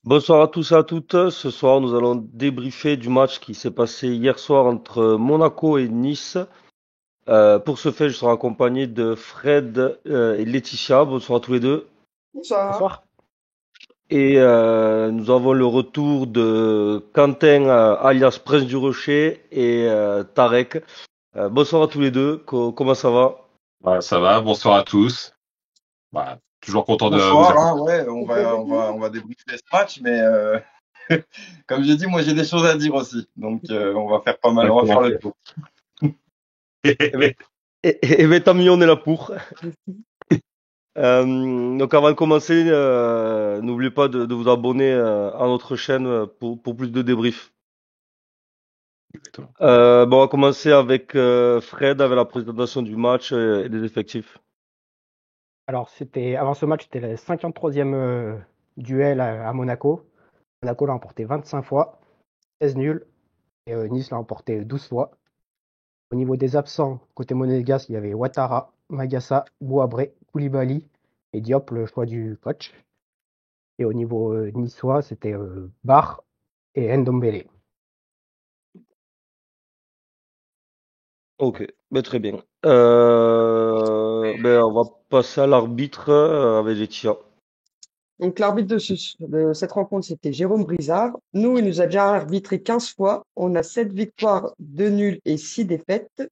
Bonsoir à tous et à toutes. Ce soir, nous allons débriefer du match qui s'est passé hier soir entre Monaco et Nice. Pour ce fait, je serai accompagné de Fred et Laetitia. Bonsoir à tous les deux. Bonsoir. Bonsoir. Et nous avons le retour de Quentin, alias Prince du Rocher, et Tarek. Bonsoir à tous les deux. Comment ça va? Ouais, ça va, bonsoir à tous. Toujours content de vous Bonsoir, écouter. ouais, on va débriefer ce match, mais comme j'ai dit, moi j'ai des choses à dire aussi. Donc on va faire pas mal, on va faire le tour. Eh ben, tant mieux, on est là pour. Donc avant de commencer, n'oubliez pas de vous abonner à notre chaîne pour plus de débriefs. Exactement. On va commencer avec Fred, avec la présentation du match et des effectifs. Alors, avant ce match, c'était le 53e duel à Monaco. Monaco l'a emporté 25 fois, 16 nuls, et Nice l'a emporté 12 fois. Au niveau des absents, côté monégasque, il y avait Ouattara, Magassa, Bouabré, Koulibaly et Diop, le choix du coach. Et au niveau niçois, c'était Barre et Ndombele. Ok, très bien. On va passer à l'arbitre avec Laetitia. Donc l'arbitre de cette rencontre, c'était Jérôme Brizard. Nous, il nous a déjà arbitré 15 fois. On a 7 victoires, 2 nuls et 6 défaites.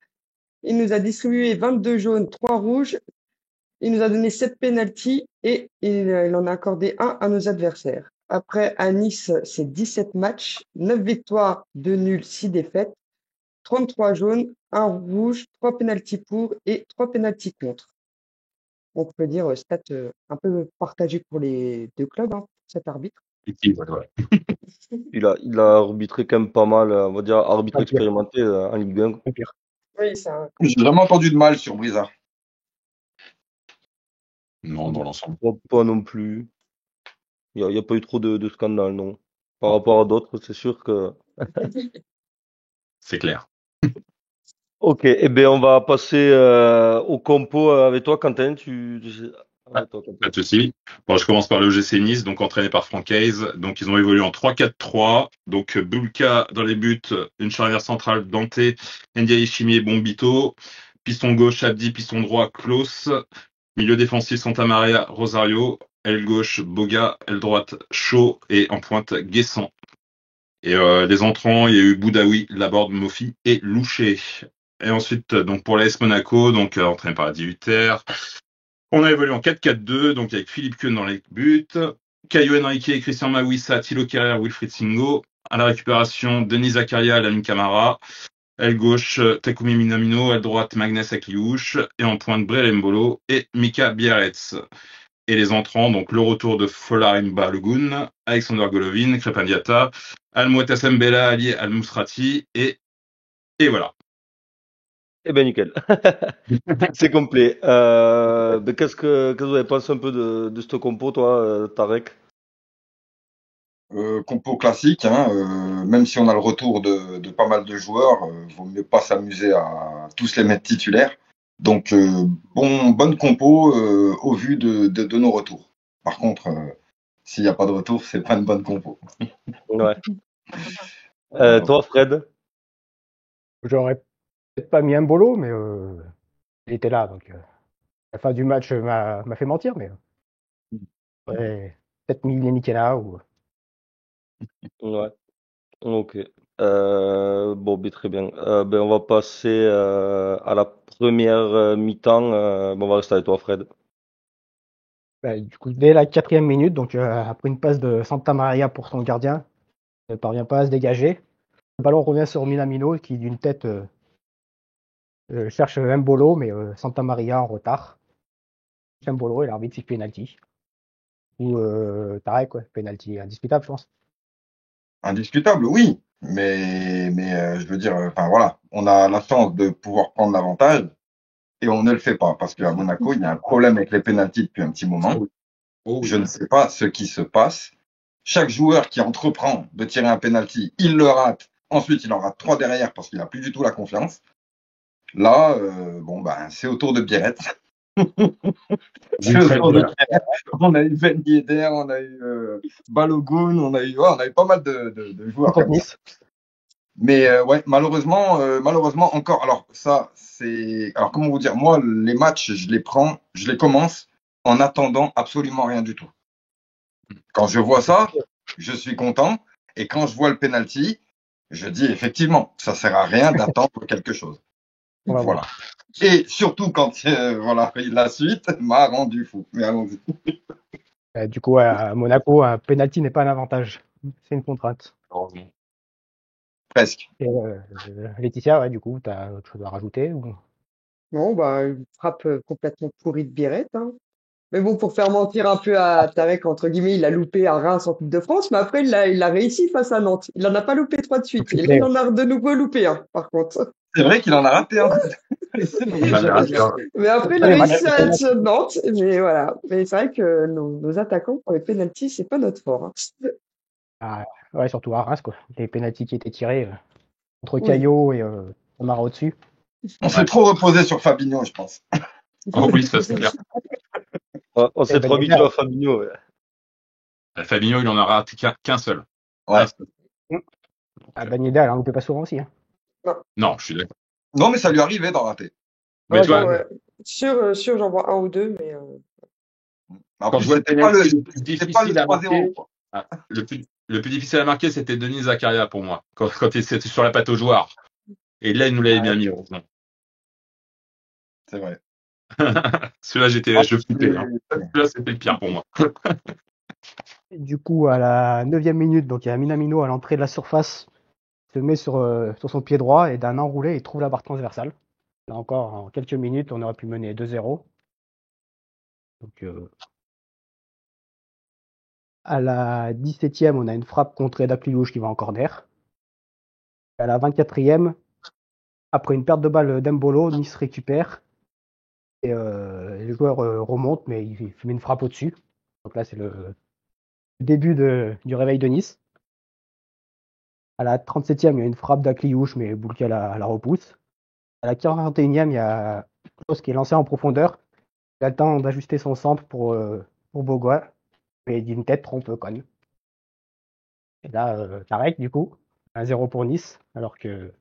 Il nous a distribué 22 jaunes, 3 rouges. Il nous a donné 7 pénaltys et il en a accordé un à nos adversaires. Après, à Nice, c'est 17 matchs, 9 victoires, 2 nuls, 6 défaites, 33 jaunes, 1 rouge, 3 pénaltys pour et 3 pénaltys contre. On peut dire stats un peu partagées pour les deux clubs, hein, cet arbitre. Ouais. Il a arbitré quand même pas mal, on va dire arbitre Un pire, expérimenté en Ligue 1. un pire. Oui, c'est un J'ai vraiment entendu de mal sur Brizard. Non, dans l'ensemble. Pas non plus. Il y a pas eu trop de scandales, non. Par rapport à d'autres, c'est sûr que. C'est clair. Ok, on va passer au compo avec toi, Quentin. Avec toi, Pas Quentin. de souci. Bon, je commence par le GC Nice, donc entraîné par Francaise. Donc, ils ont évolué en 3-4-3. Donc, Bulka dans les buts, une charnière centrale, Dante, Ndiaye Chimie, Bombito. Piston gauche, Abdi, piston droit, Klaus. Milieu défensif, Santa Maria, Rosario. Aile gauche, Boga. Aile droite, Shaw. Et en pointe, Guessant. Et les entrants, il y a eu Boudaoui, Laborde, Mofi et Louché. Et ensuite, donc pour l'AS Monaco, donc entraîné par la 18 on a évolué en 4-4-2, donc avec Philippe Keun dans les buts, Caio Henrique, Christian Mawissa, Thilo Kerrer, Wilfried Singo. À la récupération, Denis Zakaria, Lamine Camara. Aile gauche, Takumi Minamino. Aile droite, Magnès Akliouche. Et en pointe, Brel Mbolo et Mika Biarretz. Et les entrants, donc le retour de Folarin Balogun, Alexander Golovin, Crépin Diatta, Al-Mouatasem Bella, Ali Al-Mousrati, et voilà. Nickel. C'est complet. Qu'est-ce que vous avez pensé un peu de ce compo, toi, Tarek? Compo classique, hein, même si on a le retour de pas mal de joueurs, vaut mieux pas s'amuser à tous les mettre titulaires. Donc bonne compo au vu de nos retours. Par contre, s'il n'y a pas de retour, c'est pas une bonne compo. Ouais. Voilà. Toi, Fred? J'aurais peut-être pas mis un bolo, mais il était là. Donc, la fin du match m'a fait mentir, mais ouais, peut-être mis Nicolas ou. Ouais. Ok. Très bien. On va passer à la première mi-temps. On va rester avec toi, Fred. Bah, du coup, dès la 4e minute, donc après une passe de Santa Maria pour son gardien, il ne parvient pas à se dégager. Le ballon revient sur Minamino qui, d'une tête, cherche Mbolo, mais Santa Maria en retard. Mbolo et l'arbitre siffle penalty. Ou Tarek, ouais, penalty indiscutable, je pense. Indiscutable, oui, mais je veux dire, enfin voilà, on a la chance de pouvoir prendre l'avantage et on ne le fait pas parce qu'à Monaco, il y a un problème avec les pénaltys depuis un petit moment. Oh Je oui. ne sais pas ce qui se passe. Chaque joueur qui entreprend de tirer un penalty, il le rate. Ensuite, il en rate trois derrière parce qu'il n'a plus du tout la confiance. Là, c'est au tour de Biarritz. Sur le tour de terrain. On a eu Ben Yedder, on a eu Balogun, on a eu pas mal de joueurs Contre comme ça. Nice. Mais ouais, malheureusement encore. Alors ça, c'est. Alors comment vous dire, moi, les matchs, je les commence en attendant absolument rien du tout. Quand je vois ça, je suis content. Et quand je vois le penalty, je dis effectivement, ça sert à rien d'attendre quelque chose. On va Voilà. Et surtout quand voilà, la suite m'a rendu fou. Mais allons-y. Du coup, à Monaco, un penalty n'est pas un avantage. C'est une contrainte. Heureusement. Presque. Et Laetitia, ouais, du coup, tu as autre chose à rajouter ou... Non, bah, une frappe complètement pourrie de Birette, hein. Mais bon, pour faire mentir un peu à Tarek, entre guillemets, il a loupé à Reims en Coupe de France, mais après, il a réussi face à Nantes. Il en a pas loupé trois de suite. Et là, il en a de nouveau loupé un, par contre. C'est vrai qu'il en a raté un. Mais après, il a réussi à être Nantes. Mais voilà. Mais c'est vrai que nos attaquants, pour les pénaltys, c'est pas notre fort, hein. Ah, ouais, surtout à Reims, quoi. Les pénaltys qui étaient tirés entre Oui. Caillot et Omar au-dessus. On s'est trop reposé sur Fabinho, je pense. Oh oui, ça c'est clair. On s'est trop habitué à Fabinho. Ouais. Fabinho, il en a raté qu'un seul. Ouais. Ah, Ben Yedder, il en loupait pas souvent aussi. Hein. Non, je suis d'accord. Non, mais ça lui arrivait d'en rater. Mais tu vois, ouais. Sûr, j'en vois un ou deux, mais Après, je vois le c'était pas penalty le le plus 3-0. difficile à marquer. Le plus difficile à marquer, c'était Denis Zakaria pour moi, quand il était sur la patte aux joueurs. Et là, il nous l'avait bien mis, heureusement. C'est vrai. Celui-là, je flippais. Hein. Celui-là, c'était le pire pour moi. Et du coup, à la 9e minute, donc il y a Minamino à l'entrée de la surface, il se met sur son pied droit et d'un enroulé, il trouve la barre transversale. Là encore, en quelques minutes, on aurait pu mener 2-0. Donc, à la 17e, on a une frappe contrée d'Akliouche qui va en corner. À la 24e, après une perte de balle d'Embolo, Nice récupère. Et les joueurs remontent, mais il met une frappe au-dessus. Donc là, c'est le début du réveil de Nice. À la 37e, il y a une frappe d'Akliouche, mais Boulka la repousse. À la 41e, il y a quelque chose qui est lancé en profondeur. Il a le temps d'ajuster son centre pour Bogois, mais d'une tête trompe conne. Et là, Tarek, du coup, 1-0 pour Nice, alors que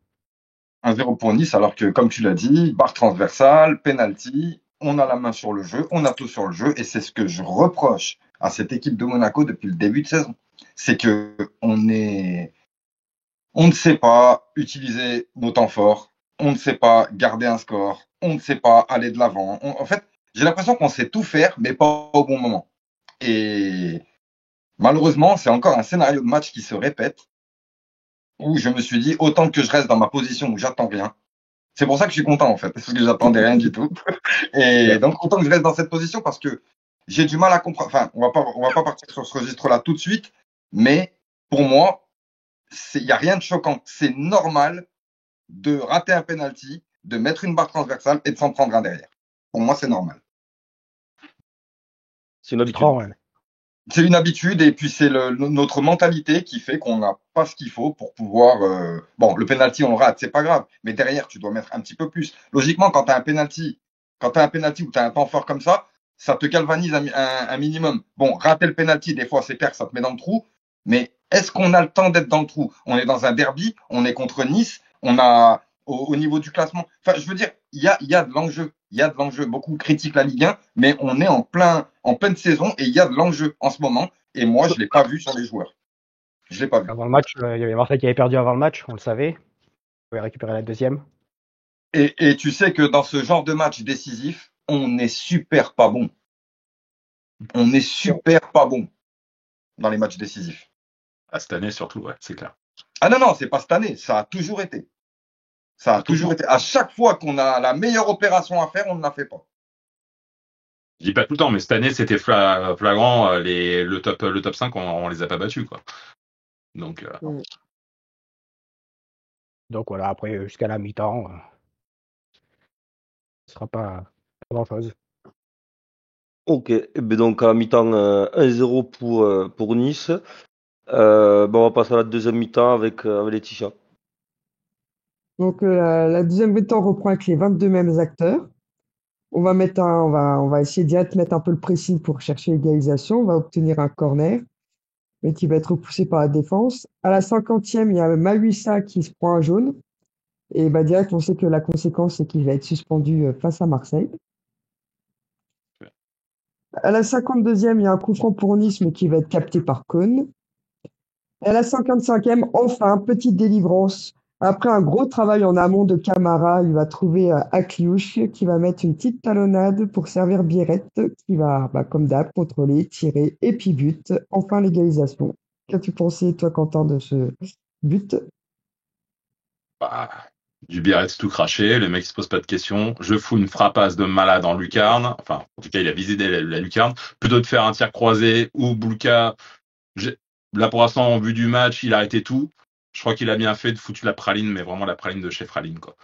1-0 pour Nice, alors que, comme tu l'as dit, barre transversale, penalty, on a la main sur le jeu, on a tout sur le jeu, et c'est ce que je reproche à cette équipe de Monaco depuis le début de saison. C'est que on ne sait pas utiliser nos temps forts, on ne sait pas garder un score, on ne sait pas aller de l'avant. En fait, j'ai l'impression qu'on sait tout faire, mais pas au bon moment. Et malheureusement, c'est encore un scénario de match qui se répète, où je me suis dit, autant que je reste dans ma position où j'attends rien. C'est pour ça que je suis content, en fait, parce que j'attendais rien du tout. Et donc, autant que je reste dans cette position, parce que j'ai du mal à comprendre. Enfin, on va pas partir sur ce registre-là tout de suite, mais pour moi, il y a rien de choquant. C'est normal de rater un penalty, de mettre une barre transversale et de s'en prendre un derrière. Pour moi, c'est normal. C'est une habitude. ouais. C'est une habitude et puis c'est notre mentalité qui fait qu'on n'a pas ce qu'il faut pour pouvoir. Bon, le penalty on le rate, c'est pas grave, mais derrière tu dois mettre un petit peu plus. Logiquement, quand tu as un penalty ou tu as un temps fort comme ça te galvanise un minimum. Bon, rater le penalty des fois c'est clair, ça te met dans le trou, mais est-ce qu'on a le temps d'être dans le trou? On est dans un derby, on est contre Nice, on a au niveau du classement. Enfin, je veux dire, il y a de l'enjeu. Il y a de l'enjeu. Beaucoup critiquent la Ligue 1, mais on est en pleine saison et il y a de l'enjeu en ce moment. Et moi, je l'ai pas vu sur les joueurs. Je l'ai pas vu. Avant le match, il y avait Marseille qui avait perdu avant le match, on le savait. On avait récupéré la deuxième. Et tu sais que dans ce genre de match décisif, on est super pas bon. On est super pas bon dans les matchs décisifs. À cette année surtout, ouais, c'est clair. Ah non, c'est pas cette année. Ça a toujours été. Ça a toujours été. À chaque fois qu'on a la meilleure opération à faire, on ne la fait pas. Je dis pas tout le temps, mais cette année, c'était flagrant. Le top 5, on les a pas battus, quoi. Donc voilà, après, jusqu'à la mi-temps, ce sera pas grand-chose. Ok, et ben donc à mi-temps 1-0 pour Nice. On va passer à la deuxième mi-temps avec Laetitia. donc la deuxième mi-temps reprend avec les 22 mêmes acteurs. On va essayer direct de mettre un peu le pressing pour chercher l'égalisation. On va obtenir un corner, mais qui va être repoussé par la défense. À la 50e, il y a Mawissa qui se prend un jaune. Et bah, direct, on sait que la conséquence, c'est qu'il va être suspendu face à Marseille. À la 52e, il y a un coup franc pour Nice, mais qui va être capté par Cône. Et à la 55e, enfin, petite délivrance. Après un gros travail en amont de Camara, il va trouver Akliouche qui va mettre une petite talonnade pour servir Birette qui va, bah, comme d'hab, contrôler, tirer et puis but. Enfin, l'égalisation. Qu'as-tu pensé, toi, Quentin, de ce but? Bah, du Biarritz tout craché, le mec il se pose pas de questions. Je fous une frappasse de malade en lucarne. Enfin, en tout cas, il a visé la lucarne. Plutôt de faire un tir croisé ou Boulka. j'ai- Là, pour l'instant, en vue du match, il a arrêté tout. Je crois qu'il a bien fait de foutre la praline, mais vraiment la praline de chez Praline, quoi.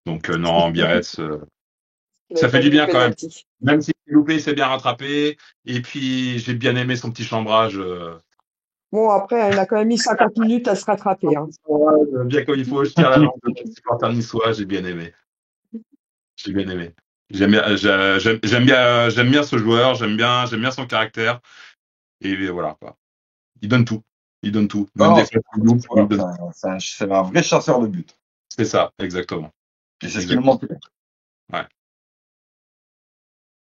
Donc, non, Biarritz, Il ça n'avait fait pas du mis le bien quand même. penalty. Même si il loupé, il s'est bien rattrapé. Et puis, j'ai bien aimé son petit chambrage. Bon, après, il a quand même mis 50 minutes à se rattraper, hein. Bien comme il faut, je tire la langue de mon supporter niçois, j'ai bien aimé. J'ai bien aimé. J'aime bien ce joueur, j'aime bien son caractère. Et voilà, quoi. Il donne tout. Il donne tout. Même des Non, fois, il loupe, il donne. c'est un vrai chasseur de but. C'est ça, exactement. Et c'est ce qui nous Exactement. manque.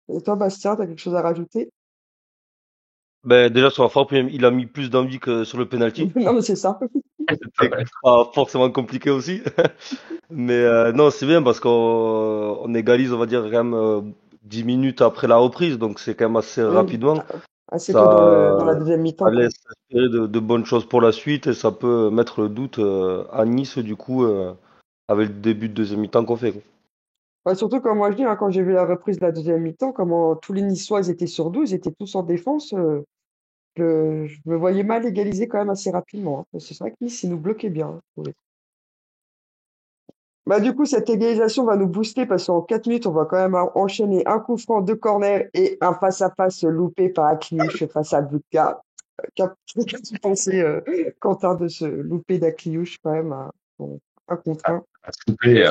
Ouais. Et toi, Bastien, t'as quelque chose à rajouter? Ben, déjà, sur la frappe, il a mis plus d'envie que sur le penalty. Non, mais c'est ça. C'est pas forcément compliqué aussi. Mais non, c'est bien parce qu'on égalise, on va dire, quand même 10 minutes après la reprise. Donc, c'est quand même assez Oui, rapidement. assez tôt dans la Ça, deuxième ça mi-temps, quoi. laisse espérer de bonnes choses pour la suite et ça peut mettre le doute à Nice, du coup, avec le début de deuxième mi-temps qu'on fait, quoi. Bah, surtout, comme moi je dis, hein, quand j'ai vu la reprise de la deuxième mi-temps, comment tous les Niçois ils étaient sur 12, ils étaient tous en défense. Je me voyais mal égaliser quand même assez rapidement, hein. C'est vrai que Nice, ils nous bloquaient bien, hein, je trouvais. Bah, du coup, cette égalisation va nous booster parce qu'en 4 minutes, on va quand même enchaîner un coup franc, deux corners et un face-à-face loupé par Akliouche face à Budka. Qu'as-tu pensé, Quentin, de ce loupé d'Akliouche quand même, bon, un contre un? À se couper,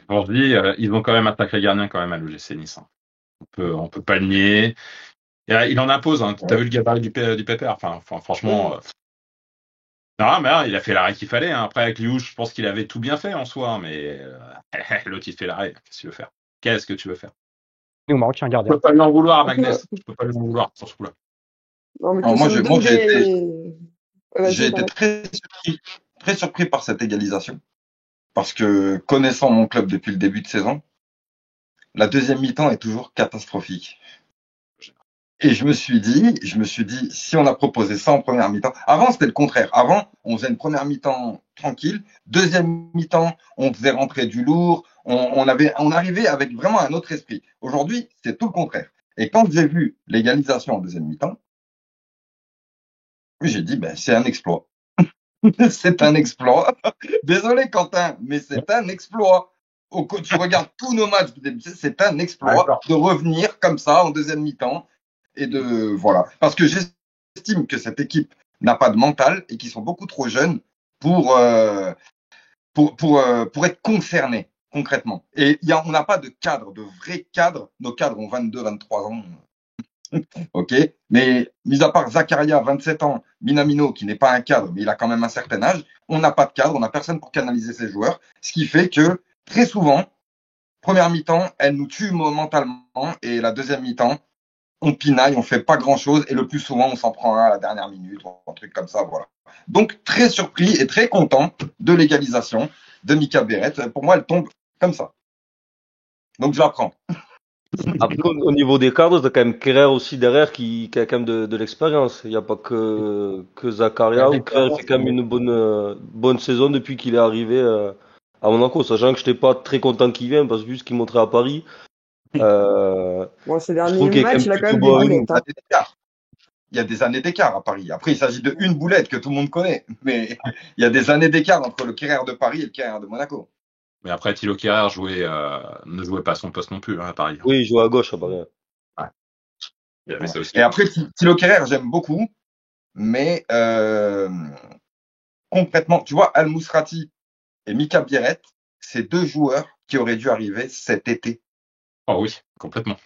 bon, je dis, ils ont quand même un sacré gardien quand même à l'OGC Nice, hein. On peut pas le nier. Et, il en impose, hein. T'as vu le gabarit du Pépère. Franchement, Oui. non, mais il a fait l'arrêt qu'il fallait, hein. Après, avec Liouche, je pense qu'il avait tout bien fait en soi, hein, mais l'autre, il fait l'arrêt. Qu'est-ce que tu veux faire? Qu'est-ce que tu veux faire? Nous, au Maroc, un Je gardien. peux pas lui en vouloir à Magnès. Je peux pas lui en vouloir sur ce coup-là. Non, mais Alors ça nous donne des... j'ai Vas-y, été pardon. très surpris par cette égalisation. Parce que connaissant mon club depuis le début de saison, la deuxième mi-temps est toujours catastrophique. Et je me suis dit, si on a proposé ça en première mi-temps, avant c'était le contraire. Avant, on faisait une première mi-temps tranquille, deuxième mi-temps, on faisait rentrer du lourd, on arrivait avec vraiment un autre esprit. Aujourd'hui, c'est tout le contraire. Et quand j'ai vu l'égalisation en deuxième mi-temps, j'ai dit, ben, c'est un exploit. C'est un exploit. Désolé Quentin, mais c'est un exploit. Tu regardes tous nos matchs, c'est un exploit D'accord. de revenir comme ça en deuxième mi-temps et de voilà. Parce que j'estime que cette équipe n'a pas de mental et qu'ils sont beaucoup trop jeunes pour pour être concernés concrètement. Et on n'a pas de cadre, de vrai cadre. Nos cadres ont 22, 23 ans. Ok, mais mis à part Zakaria, 27 ans, Minamino, qui n'est pas un cadre, mais il a quand même un certain âge, on n'a pas de cadre, on n'a personne pour canaliser ces joueurs, ce qui fait que très souvent, première mi-temps, elle nous tue mentalement, et la deuxième mi-temps, on pinaille, on fait pas grand-chose, et le plus souvent, on s'en prend un à la dernière minute, ou un truc comme ça, voilà. Donc, très surpris et très content de l'égalisation de Mika Beret. Pour moi, elle tombe comme ça. Donc, je la prends. Après, au niveau des cadres, t'as quand même Kerrer aussi derrière qui a quand même de l'expérience. Il n'y a pas que Zakaria. Ou Kerrer fait quand même une bonne saison depuis qu'il est arrivé à Monaco. Sachant que je n'étais pas très content qu'il vienne parce que vu ce qu'il montrait à Paris, Bon, ces je trouve derniers qu'il est quand matchs, même il a quand plutôt même des bon. boulettes, hein. Il y a des années d'écart à Paris. Après, il s'agit de une boulette que tout le monde connaît. Mais il y a des années d'écart entre le Kerrer de Paris et le Kerrer de Monaco. Mais après, Thilo Kehrer ne jouait pas à son poste non plus, hein, à Paris. Oui, il joue à gauche à Paris. Ouais. Il y avait ça aussi. Et après, Thilo Kerrer, j'aime beaucoup. Mais concrètement, tu vois, Al Mousrati et Mika Bierret, c'est deux joueurs qui auraient dû arriver cet été. Ah oui, complètement.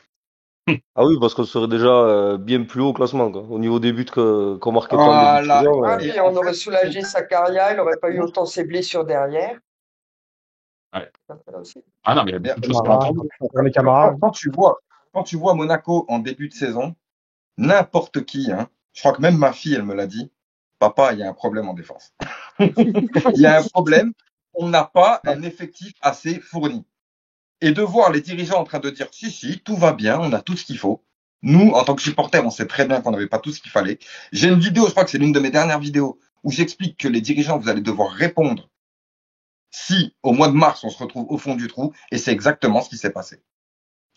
Ah oui, parce qu'on serait déjà bien plus haut au classement, quoi. Au niveau des buts qu'on marquait pas en début de Voilà. saison. Ah, Et puis en on aurait fait, soulagé sa carrière, il n'aurait pas eu exactement. autant ses blessures derrière. Ouais. Ça fait là aussi. Ah non, mais il y a Et beaucoup de choses qui rentrent Camara, en compte. les Camara. quand tu vois Monaco en début de saison, n'importe qui, hein, je crois que même ma fille, elle me l'a dit, papa, il y a un problème en défense. Il y a un problème, on n'a pas un effectif assez fourni. Et de voir les dirigeants en train de dire si, tout va bien, on a tout ce qu'il faut. Nous, en tant que supporters, on sait très bien qu'on n'avait pas tout ce qu'il fallait. J'ai une vidéo, je crois que c'est l'une de mes dernières vidéos, où j'explique que les dirigeants, vous allez devoir répondre si au mois de mars, on se retrouve au fond du trou, et c'est exactement ce qui s'est passé.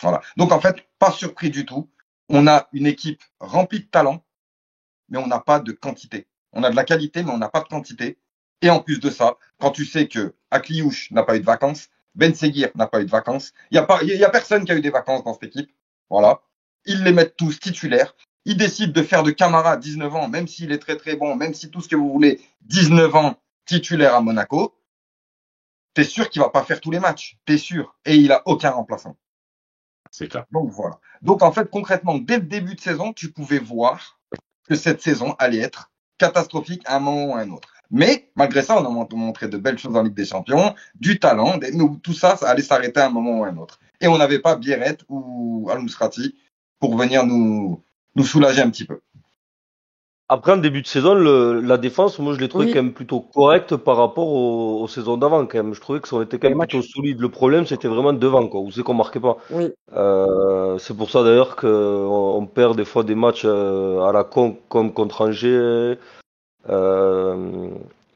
Voilà. Donc en fait, pas surpris du tout. On a une équipe remplie de talent, mais on n'a pas de quantité. On a de la qualité, mais on n'a pas de quantité. Et en plus de ça, quand tu sais que Akliouche n'a pas eu de vacances, Ben Seguir n'a pas eu de vacances, il y a personne qui a eu des vacances dans cette équipe. Voilà. Ils les mettent tous titulaires. Ils décident de faire de Camara 19 ans, même s'il est très très bon, même si tout ce que vous voulez, 19 ans titulaire à Monaco. T'es sûr qu'il va pas faire tous les matchs. T'es sûr. Et il a aucun remplaçant. C'est clair. Donc voilà. Donc en fait, concrètement, dès le début de saison, tu pouvais voir que cette saison allait être catastrophique à un moment ou à un autre. Mais malgré ça, on a montré de belles choses en Ligue des Champions, du talent, tout ça, ça allait s'arrêter à un moment ou à un autre. Et on n'avait pas Biarrette ou Al-Musrati pour venir nous soulager un petit peu. Après, en début de saison, la défense, moi, je l'ai trouvé Oui, quand même plutôt correcte par rapport aux saisons d'avant, quand même. Je trouvais que ça était quand Les même plutôt matchs. solide. Le problème, c'était vraiment devant, quoi, où c'est qu'on marquait pas. oui. C'est pour ça d'ailleurs qu'on perd des fois des matchs à la con, comme contre Angers, euh,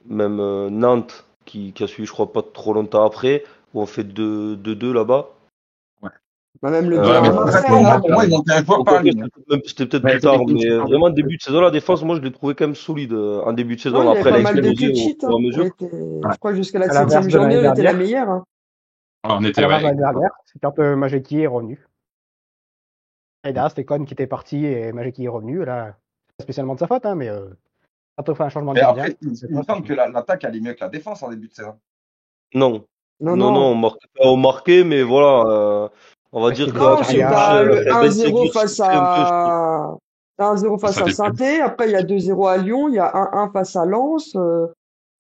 même Nantes, qui a suivi, je crois, pas trop longtemps après, où on fait 2-2 là-bas. Bah, même le 2 Ouais, à mais En fait, Marseille, Euh, moi, hein. pour moi, ils montaient un joueur donc, par ok, ligne. c'était peut-être mais plus c'était tard, une mais super. vraiment, début de saison, la défense, moi, je l'ai trouvé quand même solide en début de Non, saison. il y avait Après, elle pas a mal de explosé clean au sheets, fur et à hein. mesure. Je crois que jusqu'à la À l'inverse 7e de journée, l'année on était la dernière. meilleure, hein. On À était, l'inverse de ouais. l'année dernière, c'est quand Majeki est revenu. Et derrière, c'était Con qui était parti et Majeki est revenu. Là, pas spécialement de sa faute, hein, mais quand on fait un changement de Mais gardien, après, il des me fois, ça semble que change. l'attaque allait mieux que la défense en début de saison. Non, Non, non, non. on marquait, mais voilà, on va Parce dire qu'il y a des Non, c'est qu'Akliouche, carrières. le Ben 1-0 Seguir face souffrait un peu, je trouve. à, 1-0 face Ça à dépend. Saint-Étienne. Après, il y a 2-0 à Lyon. Il y a 1-1 face à Lens. Un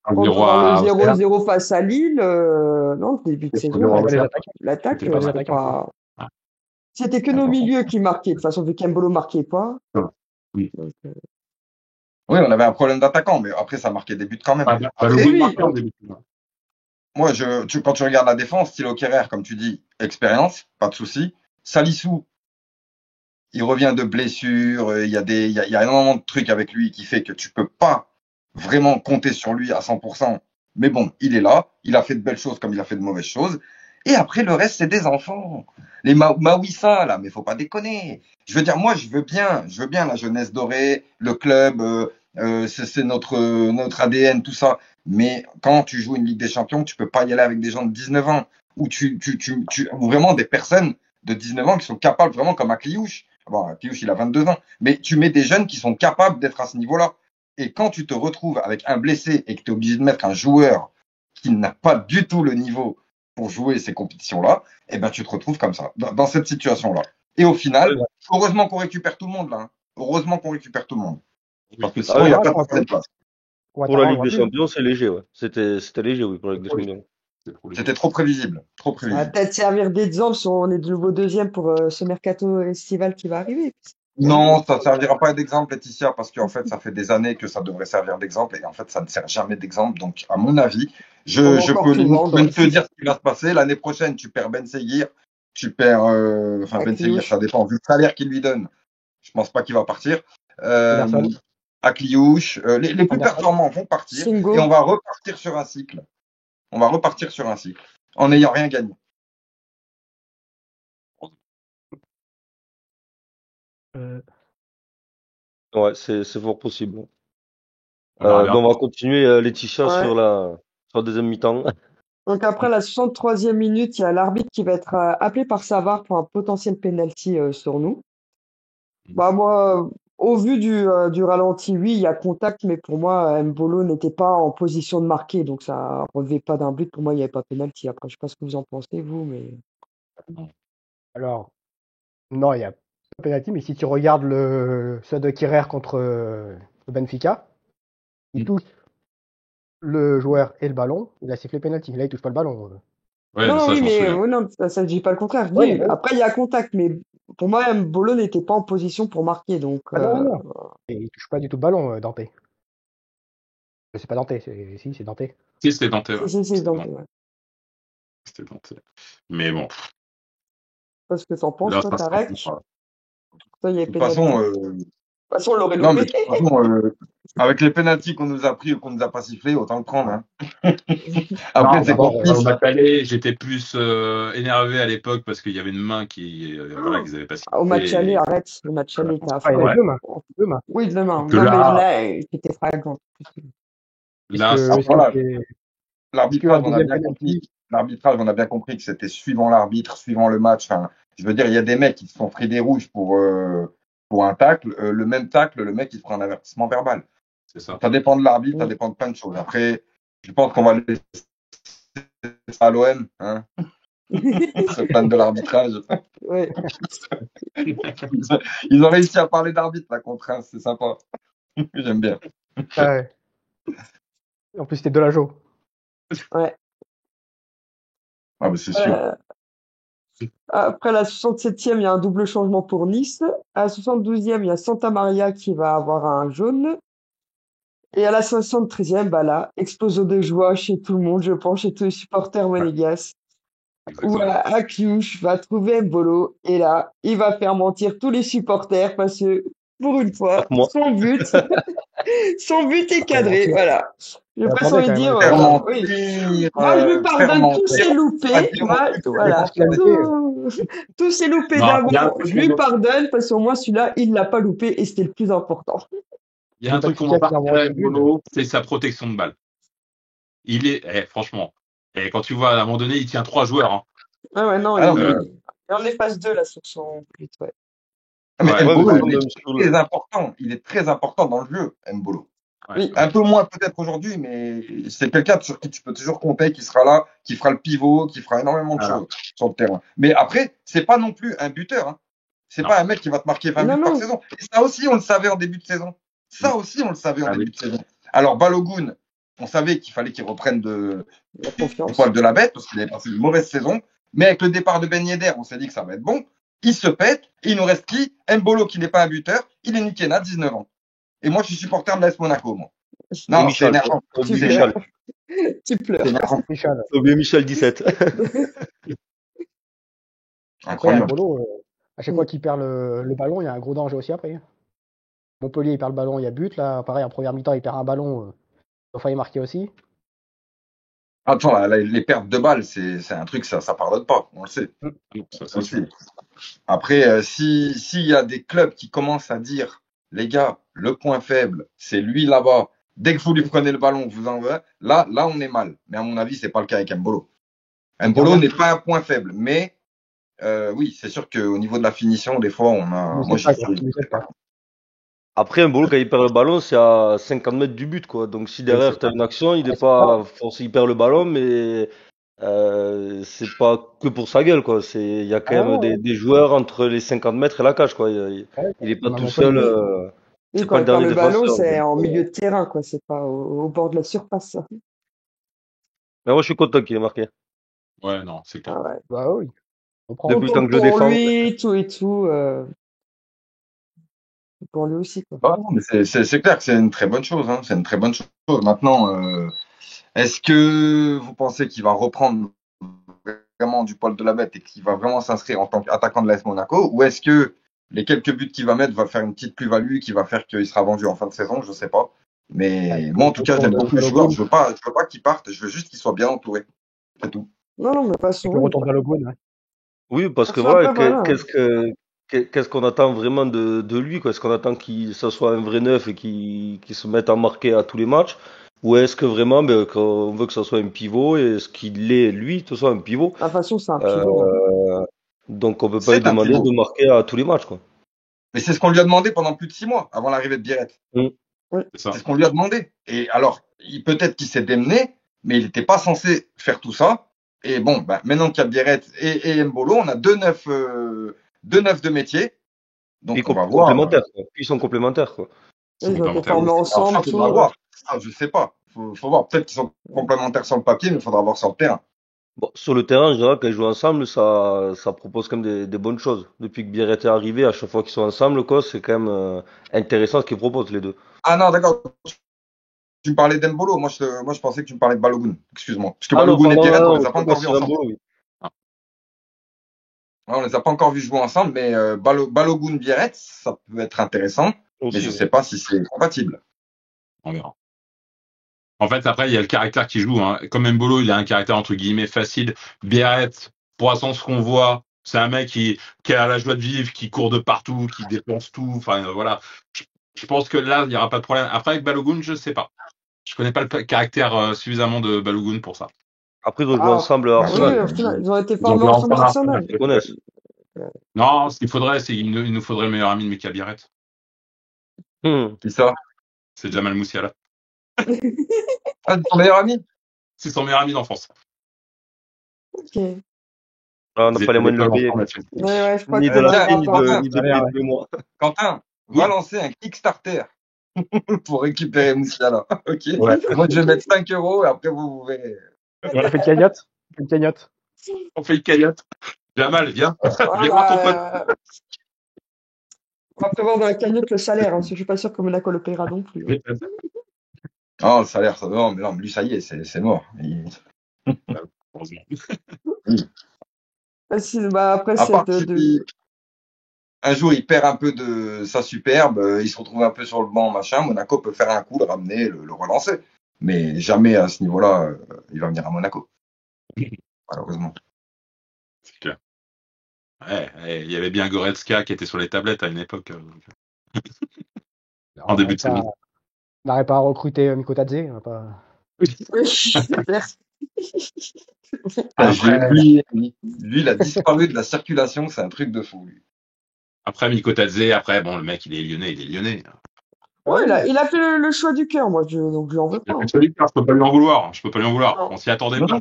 On doit zéro avoir le à Auxerre. 0-0 face à Lille. Non, le début de Et sur saison, zéro à Les Auxerre. attaques. l'attaque, C'était pas Les mal. c'était attaques un peu. pas. Ouais, C'était que c'est nos important. milieux qui marquaient. De toute façon, vu qu'Embolo marquait pas. Ouais. Oui. Donc, Oui, on avait un problème d'attaquant, mais après, ça marquait des buts quand même. Bah, le Après, oui, goût de oui. marquer en début de saison. moi, quand tu regardes la défense, Thilo Kehrer, comme tu dis, expérience, pas de souci. Salissou, il revient de blessure, il y a énormément de trucs avec lui qui fait que tu peux pas vraiment compter sur lui à 100%. Mais bon, il est là, il a fait de belles choses comme il a fait de mauvaises choses. Et après, le reste, c'est des enfants. Les Mawissa, là, mais faut pas déconner. Je veux dire, moi, je veux bien la jeunesse dorée, le club, c'est notre ADN, tout ça. Mais quand tu joues une Ligue des Champions, tu peux pas y aller avec des gens de 19 ans, ou ou vraiment des personnes de 19 ans qui sont capables, vraiment comme Akliouche. Bon, Akliouche, il a 22 ans. Mais tu mets des jeunes qui sont capables d'être à ce niveau-là. Et quand tu te retrouves avec un blessé et que tu es obligé de mettre un joueur qui n'a pas du tout le niveau pour jouer ces compétitions-là, eh ben, tu te retrouves comme ça, dans cette situation-là. Et au final, Ouais. heureusement qu'on récupère tout le monde, là. Hein. Heureusement qu'on récupère tout le monde. Parce que Ah sinon, il oui, n'y a Ouattara, je pas de crois troisième place. pour la Ouattara, on le Ligue voit des plus. Champions, c'est léger, ouais. C'était léger, oui, pour la Ligue des Champions. C'est trop léger. C'était trop prévisible. Trop Ça va prévisible. peut-être servir d'exemple si on est de nouveau deuxième pour ce mercato estival qui va arriver. Non, ça ne servira pas d'exemple, Laetitia, parce qu'en fait, ça fait des années que ça devrait servir d'exemple, et en fait, ça ne sert jamais d'exemple. Donc, à mon avis, On va je encore peux tout limite vendre. même te dire ce qui va se passer. L'année prochaine, tu perds Ben Seguir, tu perds, enfin, Ben Seguir, ça Akliouche, dépend, vu le salaire qu'il lui donne. Je pense pas qu'il va partir. Anderson. Akliouche, les plus Anderson. performants vont partir, et on Singo. va repartir sur un cycle. On va repartir sur un cycle, en n'ayant rien gagné. Euh, Ouais, c'est fort possible. On verra Ben, bien. on va continuer, Laetitia, Ouais. sur la deuxième mi-temps. Donc après la 63e minute, il y a l'arbitre qui va être appelé par Savard pour un potentiel penalty sur nous. Bah moi, au vu du ralenti, oui, il y a contact, mais pour moi, Mbolo n'était pas en position de marquer, donc ça relevait pas d'un but. Pour moi, il n'y avait pas penalty. Après, je sais pas ce que vous en pensez, vous, mais Alors, non, il y a pas de penalty, mais si tu regardes ceux de Kerrer contre le Benfica, il touche le joueur et le ballon, il a sifflé penalty. Là, il touche pas le ballon. Ouais, Non, mais non, ça, oui, je m'en mais souviens. non, ça ne dit pas le contraire. Je Ouais, dis, ouais. après, il y a contact, mais pour moi, Mbolo n'était pas en position pour marquer. Donc, Ah non, non, non. Et il touche pas du tout le ballon, Dante. C'est pas Dante, si, c'est Dante. Si, c'était Dante, ouais. c'est C'était donc, Dante. C'était Dante. Mais bon, parce que t'en penses, là, toi, ça se raconte Tarek? pas. Toi, il y avait De toute penalty. façon, De toute façon, on l'aurait non, mais loupé. de toute façon, avec les pénaltys qu'on nous a pris ou qu'on nous a pas sifflé, autant le prendre. Hein. Après, Non, c'est D'abord, compliqué. au match aller, j'étais plus énervé à l'époque parce qu'il y avait une main voilà, qu'ils avaient pas Au match aller, sifflée. arrête. Le match aller était il y affreux. avait Ouais. deux mains. Deux mains. Oui, demain. Que Non, mais là, là, c'était flagrant. là, Alors, Est-ce que voilà, c'est l'arbitrage, un on a deuxième bien compris. penalty? L'arbitrage, on a bien compris que c'était suivant l'arbitre, suivant le match. Enfin, je veux dire, il y a des mecs qui se sont pris des rouges pour un tacle. Le même tacle, le mec, il se prend un avertissement verbal. c'est ça. Ça dépend de l'arbitre, ça dépend de plein de choses. Après, je pense qu'on va laisser ça à l'OM, hein, se plaindre de l'arbitrage. Ouais. Ils ont réussi à parler d'arbitre, là, contre Reims, c'est sympa. J'aime bien. Ouais. En plus, c'était de la Jo. Ouais. Ah, mais c'est sûr. Après la 67e, il y a un double changement pour Nice. À la 72e, il y a Santa Maria qui va avoir un jaune. Et à la 73e, bah là, explosion de joie chez tout le monde, je pense, chez tous les supporters monégasques. Où Exactement. Akliouche va trouver Mbolo. Et là, il va faire mentir tous les supporters parce que, pour une fois, Sauf moi. son but est cadré. mentir. Voilà. J'ai Il a presque demandé envie de quand même. dire, Faire oui. mentir, Moi, je lui faire pardonne tous mentir. ses loupés. Moi, Je voilà. pense qu'il a loupé. Tous ses loupés Non, il y a un d'avant, truc je lui qu'on pardonne parce qu'au moins celui-là, il l'a pas loupé et c'était le plus important. il y a un Le truc qu'on Benfica va qui a pas envoyé retirer un but. Mbolo, c'est sa protection de balle. Il est, franchement, quand tu vois à un moment donné, il tient 3 joueurs. Hein. Ah ouais, non, Ah non, mais, il en efface 2 là sur son but, ouais. mais Ouais, Ouais, mais Mbolo, c'est il même est sur le. très important. Il est très important dans le jeu, Mbolo. ouais, Oui. Un peu moins peut-être aujourd'hui, mais c'est quelqu'un sur qui tu peux toujours compter, qui sera là, qui fera le pivot, qui fera énormément de Voilà. choses sur le terrain. Mais après, c'est pas non plus un buteur. Hein. C'est Non. pas un mec qui va te marquer 20 Non, buts par non. saison. Et ça aussi, on le savait en début de saison. Ça aussi, on le savait en Ah oui. début de saison. Alors, Balogun, on savait qu'il fallait qu'il reprenne du La confiance. poil de la bête parce qu'il avait passé une mauvaise saison. Mais avec le départ de Ben Yedder, on s'est dit que ça va être bon. Il se pète. Et il nous reste qui? Mbolo, qui n'est pas un buteur. Il est Nikena, 19 ans. Et moi, je suis supporter de l'AS Monaco, moi. Et Non, c'est Michel. énervant. Oublie Tu Michel. Tu pleures. C'est énervant. Michel. Oublie Michel 17. Après, Incroyable. Mbolo, à chaque fois qu'il perd le ballon, il y a un gros danger aussi après. Montpellier, il perd le ballon, il y a but. Là, pareil, en première mi-temps, il perd un ballon. Il a failli marquer aussi. Attends, là, les pertes de balles, c'est un truc, ça pardonne pas. On le sait. Ça, On c'est le sûr. sait. Après, s'il y a des clubs qui commencent à dire, les gars, le point faible, c'est lui là-bas. Dès que vous lui prenez le ballon, vous en là, on est mal. Mais à mon avis, c'est pas le cas avec Mbolo. Mbolo n'est pas un point faible, mais oui, c'est sûr qu'au niveau de la finition, des fois, on a. Moi, j'ai Après, un Mbolo, quand il perd le ballon, c'est à 50 mètres du but, quoi. Donc, si derrière, tu as une action, il est pas forcément, il perd le ballon, mais c'est pas que pour sa gueule, quoi. Il y a quand même des joueurs entre les 50 mètres et la cage, quoi. Il est pas tout seul. Et C'est quand pas il le perd dernier le ballon, défenseur. c'est donc, en milieu de terrain, quoi. C'est pas au bord de la surface. Ça. Mais moi, je suis content qu'il ait marqué. Ouais, non, c'est clair. Ah ouais. Bah oui. On prend Depuis le temps que je pour défends. lui, tout et tout. Pour lui aussi, quoi. Ah, non, mais c'est clair que c'est une très bonne chose. Hein. C'est une très bonne chose. Maintenant, est-ce que vous pensez qu'il va reprendre vraiment du poil de la bête et qu'il va vraiment s'inscrire en tant qu'attaquant de l'AS Monaco, ou est-ce que les quelques buts qu'il va mettre va faire une petite plus-value qui va faire qu'il sera vendu en fin de saison? Je sais pas. Mais moi, en tout cas, j'aime beaucoup le joueur. Je veux pas qu'il parte. Je veux juste qu'il soit bien entouré. C'est tout. Non, mais pas son. Le retour de Balogun, ouais. Oui, parce que C'est un voilà, peu, voilà. qu'est-ce qu'on attend vraiment de lui, quoi? Est-ce qu'on attend qu'il ça soit un vrai neuf et qu'il se mette à marquer à tous les matchs? Ou est-ce que vraiment, qu'on veut que ça soit un pivot et est-ce qu'il est, lui, que ce soit un pivot? De toute façon, c'est un pivot. Hein. Donc on peut pas C'est lui demander un pivot. de marquer à tous les matchs, quoi. Mais c'est ce qu'on lui a demandé pendant plus de 6 mois avant l'arrivée de Biret. C'est ça. C'est ce qu'on lui a demandé. Et alors, peut-être qu'il s'est démené, mais il n'était pas censé faire tout ça. Et bon, maintenant qu'il y a Biarritz et Mbolo, on a deux neufs de métier. Donc Puis on va voir. complémentaires, quoi. Puis ils sont complémentaires, quoi. Ils sont Ils ont été complémentaires. formés Alors ensemble, ça, tout. faudra voir. Ça, je sais pas. Faut voir. Peut-être qu'ils sont complémentaires sur le papier, mais il faudra voir sur le terrain. Bon, sur le terrain, en général, quand ils jouent ensemble, ça propose quand même des bonnes choses. Depuis que Biarritz est arrivé, à chaque fois qu'ils sont ensemble, quoi, c'est quand même intéressant ce qu'ils proposent, les deux. Ah non, d'accord. Tu me parlais d'Embolo. Moi, je pensais que tu me parlais de Balogun. Excuse-moi. Parce que Ah non, Balogun et pardon, Biarritz, on non, les a pas non, encore vus c'est ensemble. Lambeau, oui. Ouais, on les a pas encore vus jouer ensemble, mais Balogun Biarritz, ça peut être intéressant. Aussi, Mais je oui. sais pas si c'est compatible. On verra. En fait, après, il y a le caractère qui joue. Hein. Comme Mbolo, il a un caractère entre guillemets facile. Biarritz, pour l'instant, ce qu'on voit, c'est un mec qui a la joie de vivre, qui court de partout, qui dépense tout. Enfin, voilà. Je pense que là, il n'y aura pas de problème. Après, avec Balogun, je sais pas. Je connais pas le caractère suffisamment de Balogun pour ça. Après, ils ont joué Ah, ensemble à bah, oui, Arsenal. au final, ils ont été Ils ont formés joué ensemble à ensemble. Arsenal. Ils connaissent. Non, ce qu'il faudrait, c'est qu'il nous faudrait le meilleur ami de Mika Biarritz. Qui ça? C'est Jamal Moussiala. Ah, ton meilleur ami? C'est son meilleur ami d'enfance. Ok. Ah, on n'a Ils pas les étaient moyens de le ensemble payer. en là-dessus. Ouais, je crois Ni que de la tiens, fille, ni Quentin, de payer tous les mois. Quentin, Oui. va lancer un Kickstarter pour récupérer Moussiala. Ok. Ouais. Moi, je vais mettre 5 € et après, vous verrez. On fait une cagnotte. On fait une cagnotte. On fait une cagnotte. Jamal, viens. Ah, Viens voir ton pote. on va prévoir dans la cagnotte le salaire, hein, parce que je suis pas sûr que Monaco le paiera non plus. Oh, le salaire, ça non, mais lui, ça y est, c'est mort. Après, À part cette si un jour il perd un peu de sa superbe, il se retrouve un peu sur le banc, machin, Monaco peut faire un coup, le ramener, le relancer. Mais jamais à ce niveau-là, il va venir à Monaco. Malheureusement. C'est clair. Ouais, il y avait bien Goretzka qui était sur les tablettes à une époque. En début de saison. On n'arrive pas à recruter Mikotadze. On va pas... Merci. Lui, il a disparu de la circulation, c'est un truc de fou. Lui. Après Mikotadze, après, bon, le mec, il est lyonnais. Ouais, il a fait le choix du cœur, moi, donc je lui en veux pas. Je peux pas lui en vouloir. Non. On s'y attendait pas.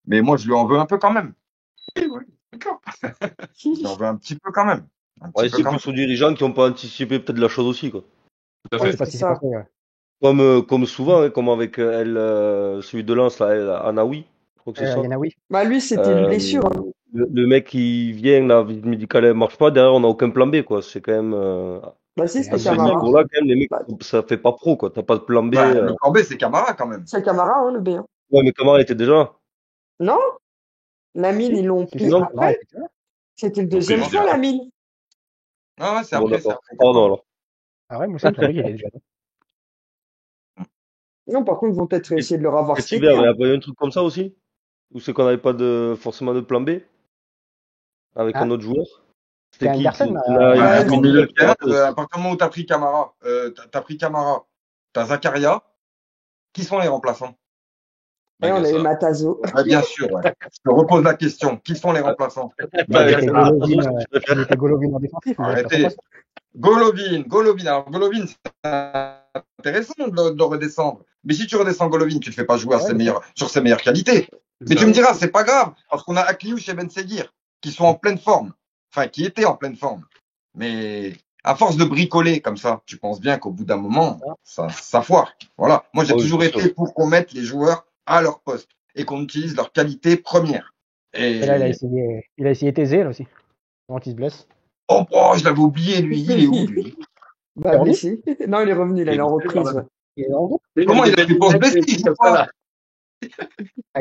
Mais moi, je lui en veux un peu quand même. Oui, d'accord. Je lui en veux un petit peu quand même. Ouais, c'est plus aux dirigeants qui n'ont pas anticipé peut-être la chose aussi, quoi. Tout à Ouais, fait. Je sais pas ce qui s'est ça. passé. Ouais. Comme souvent, hein, comme avec celui de Lens, là, Anaoui, je crois que c'est ça. Yanaoui. Bah, lui, c'était une blessure. Hein. Le mec qui vient, la visite médicale elle marche pas, derrière on n'a aucun plan B, quoi. C'est quand même. Bah, si, À c'était ce Camara. niveau-là, quand même, les mecs, Bah. ça fait pas pro, quoi. T'as pas de plan B. Le plan B, c'est Camara quand même. C'est Camara, hein, le B. Hein. Ouais, mais Camara était déjà là. Non? Lamine, ils l'ont pris Non, après. C'était le deuxième pris fois, déjà. Lamine. Ah ouais, c'est Bon, après. d'accord. Pardon, alors. Ah ouais, Moussa, il me semblait qu'il est déjà là. Non, par contre, ils vont peut-être essayer de le revoir Cet cet hiver, été. il n'y Hein. a pas eu un truc comme ça aussi? Ou c'est qu'on n'avait pas forcément de plan B? Avec Ah. un autre joueur? C'est C'était qui? Andersen, qui- là. qui- Ouais, qui- au qui- milieu de qui- terrain, qui- à partir du moment où t'as pris Camara, t'as Zakaria. Qui sont les remplaçants? Et on a eu Magassa. Matazo. Ouais, bien sûr, ouais. Je te repose la question. Qui sont les remplaçants? Magassa. Il était Golovin en défensif. Mais Arrêtez. Golovin. Alors, Golovin, c'est intéressant de le redescendre. Mais si tu redescends Golovin, tu ne le fais pas jouer sur ses meilleures qualités. Mais tu me diras, c'est pas grave, parce qu'on a Akliouche et Ben Seguir, qui sont en pleine forme. Enfin, qui étaient en pleine forme. Mais à force de bricoler comme ça, tu penses bien qu'au bout d'un moment, ça foire. Voilà. Moi, j'ai Oui, toujours bien été sûr. pour qu'on mette les joueurs à leur poste et qu'on utilise leur qualité première. Et là, il a essayé Thésée, là aussi. Avant qu'il se blesse. Oh, je l'avais oublié, lui. Il est où, lui? Bah, blessé. Non, il est revenu, là, il est en reprise. Ouais. Il est en groupe. Comment il a pu pas se blesser? Il joue pas.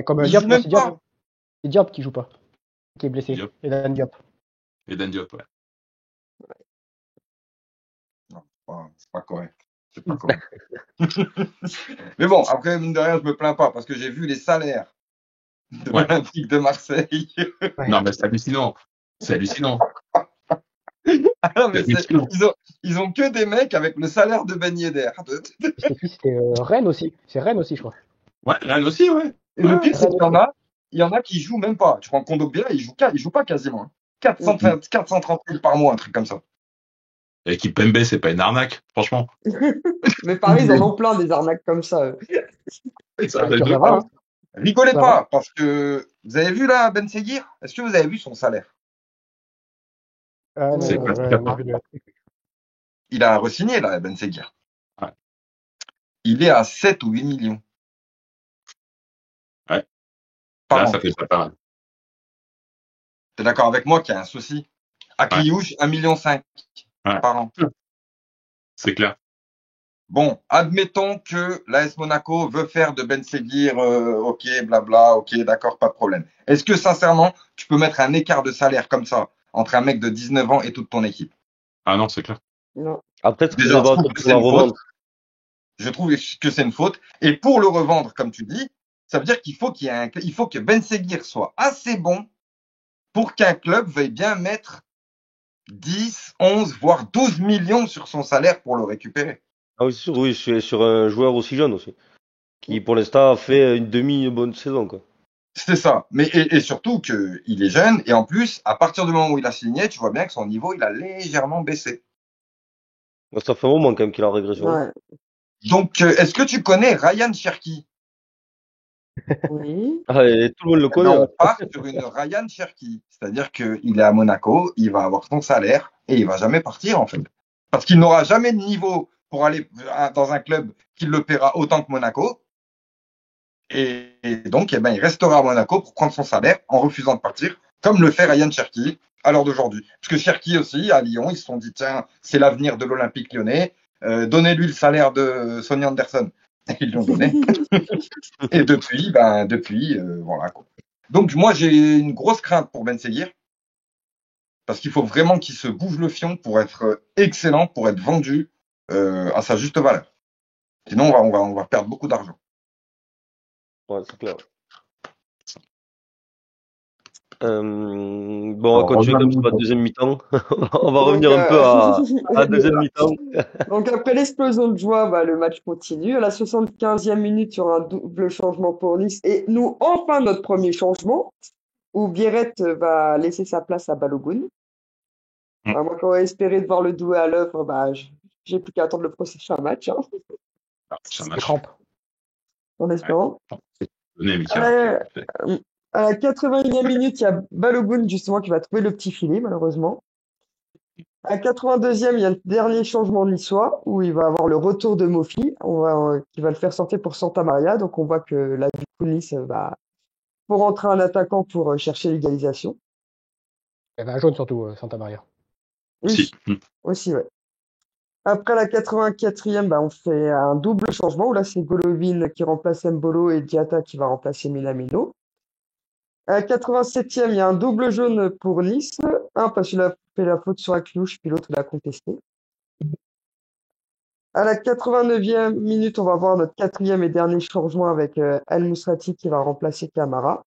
Comme Il Diop, joue même c'est pas. Diop. C'est Diop qui joue pas. Qui est blessé. Diop. Et Dan Diop. Et Dan Diop, ouais. Non, c'est pas correct. C'est pas correct. Mais bon, après, mine de rien, je me plains pas parce que j'ai vu les salaires de Ouais. l'Olympique de Marseille. Ouais. Non, mais c'est hallucinant. C'est hallucinant. Ah non, mais C'est hallucinant. ils ont que des mecs avec le salaire de Ben Yedder. C'était qui? C'était Rennes aussi. C'est Rennes aussi, je crois. Ouais, Rennes aussi, ouais. Et le pire, c'est qu'il y en a qui jouent même pas. Tu prends Kondogbia, il joue pas quasiment. Hein. 430 000 par mois, un truc comme ça. Et Kipembe, c'est pas une arnaque, franchement. Mais pareil, ils en ont plein des arnaques comme ça. Ça Avec fait deux Kurzawa, fois. hein. Rigolez Ça pas, parce que vous avez vu là, Ben Seguir? Est-ce que vous avez vu son salaire? Ah, non, C'est quoi, c'est on a 4 ans? vu le truc. Il a re-signé là, Ben Seguir. Ouais. Il est à 7 ou 8 millions Ouais. par Là, an. ça fait pas mal. T'es d'accord avec moi qu'il y a un souci? Akliouche, 1,5 million Ouais. par an. C'est clair. Bon, admettons que l'AS Monaco veut faire de Ben Seguir, ok, blabla, ok, d'accord, pas de problème. Est-ce que sincèrement, tu peux mettre un écart de salaire comme ça entre un mec de 19 ans et toute ton équipe? Ah non, c'est clair. Non. Après, ce serait Déjà, je débatable trouve que pour c'est la une faute. revente. Je trouve que c'est une faute. Et pour le revendre, comme tu dis, ça veut dire qu'il faut il faut que Ben Seguir soit assez bon pour qu'un club veuille bien mettre 10, 11, voire 12 millions sur son salaire pour le récupérer. Ah oui, c'est sûr, oui, sur un joueur aussi jeune aussi, qui pour l'instant a fait une demi-bonne saison, quoi. C'est ça. Mais et surtout qu'il est jeune et en plus, à partir du moment où il a signé, tu vois bien que son niveau il a légèrement baissé. Moi, ça fait un moment quand même qu'il est en régression. Ouais. Donc, est-ce que tu connais Ryan Cherki? Oui. Ah, et tout le monde le Eh ben, connaît, on ouais. part sur une Ryan Cherki, c'est-à-dire qu'il est à Monaco, il va avoir son salaire et il va jamais partir en fait, parce qu'il n'aura jamais de niveau pour aller dans un club qui le paiera autant que Monaco. Et donc, eh ben, il restera à Monaco pour prendre son salaire en refusant de partir, comme le fait Ryan Cherki à l'heure d'aujourd'hui. Parce que Cherki aussi, à Lyon, ils se sont dit, tiens, c'est l'avenir de l'Olympique lyonnais, donnez-lui le salaire de Sonny Anderson. Et ils lui ont donné. Et depuis, voilà. Quoi. Donc, moi, j'ai une grosse crainte pour Ben Seguir, parce qu'il faut vraiment qu'il se bouge le fion pour être excellent, pour être vendu à sa juste valeur. Sinon, on va perdre beaucoup d'argent. Ouais, c'est clair. Bon, on va Alors, continuer comme sur la revenons- deuxième mi-temps. On va Donc, revenir un peu à la deuxième mi-temps. donc après l'explosion de joie, bah, le match continue. À la 75e minute, sur un double changement pour Nice. Et nous, enfin, notre premier changement, où Biret va laisser sa place à Balogun. Bah, moi, quand on espéré de voir le doué à l'œuvre, bah, j'ai plus qu'à attendre le prochain match, hein, C'est un Les match. crampes. en espérant. Donné, À Mika. la, à la 81e minute, il y a Balogun, justement, qui va trouver le petit filet, malheureusement. À la 82e, il y a le dernier changement niçois, où il va avoir le retour de Mofi, qui va le faire sortir pour Santa Maria. Donc, on voit que la Nice va pour rentrer un attaquant pour chercher l'égalisation. Il y avait un jaune surtout, Santa Maria. Si. Oui, aussi, ouais. Après la 84e, bah, on fait un double changement, où là, c'est Golovin qui remplace Mbolo et Diatta qui va remplacer Minamino. À la 87e, il y a un double jaune pour Nice. Un parce qu'il a fait la faute sur Akliouche, puis l'autre l'a contesté. À la 89e minute, on va voir notre quatrième et dernier changement avec El Mousrati qui va remplacer Camara.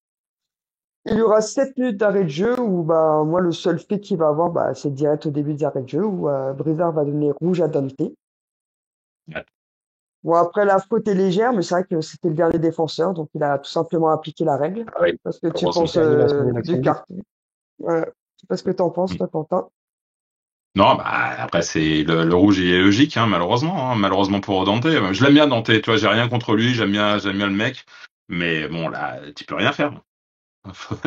Il y aura 7 minutes d'arrêt de jeu où bah, moi, le seul fait qu'il va avoir, bah, c'est direct au début des arrêts de jeu où Brizard va donner rouge à Dante. Ouais. Bon, après, la faute est légère, mais c'est vrai que c'était le dernier défenseur, donc il a tout simplement appliqué la règle. Ah oui. Parce que tu Heureusement. penses C'est annulation d'une action du de carton. Ouais. Je sais pas ce que t'en penses, toi, Quentin. Non, bah, après, c'est le rouge, il est logique, hein, malheureusement. Hein, malheureusement pour Dante. Je l'aime bien, Dante. Tu vois, j'ai rien contre lui. J'aime bien le mec. Mais bon, là, tu peux rien faire.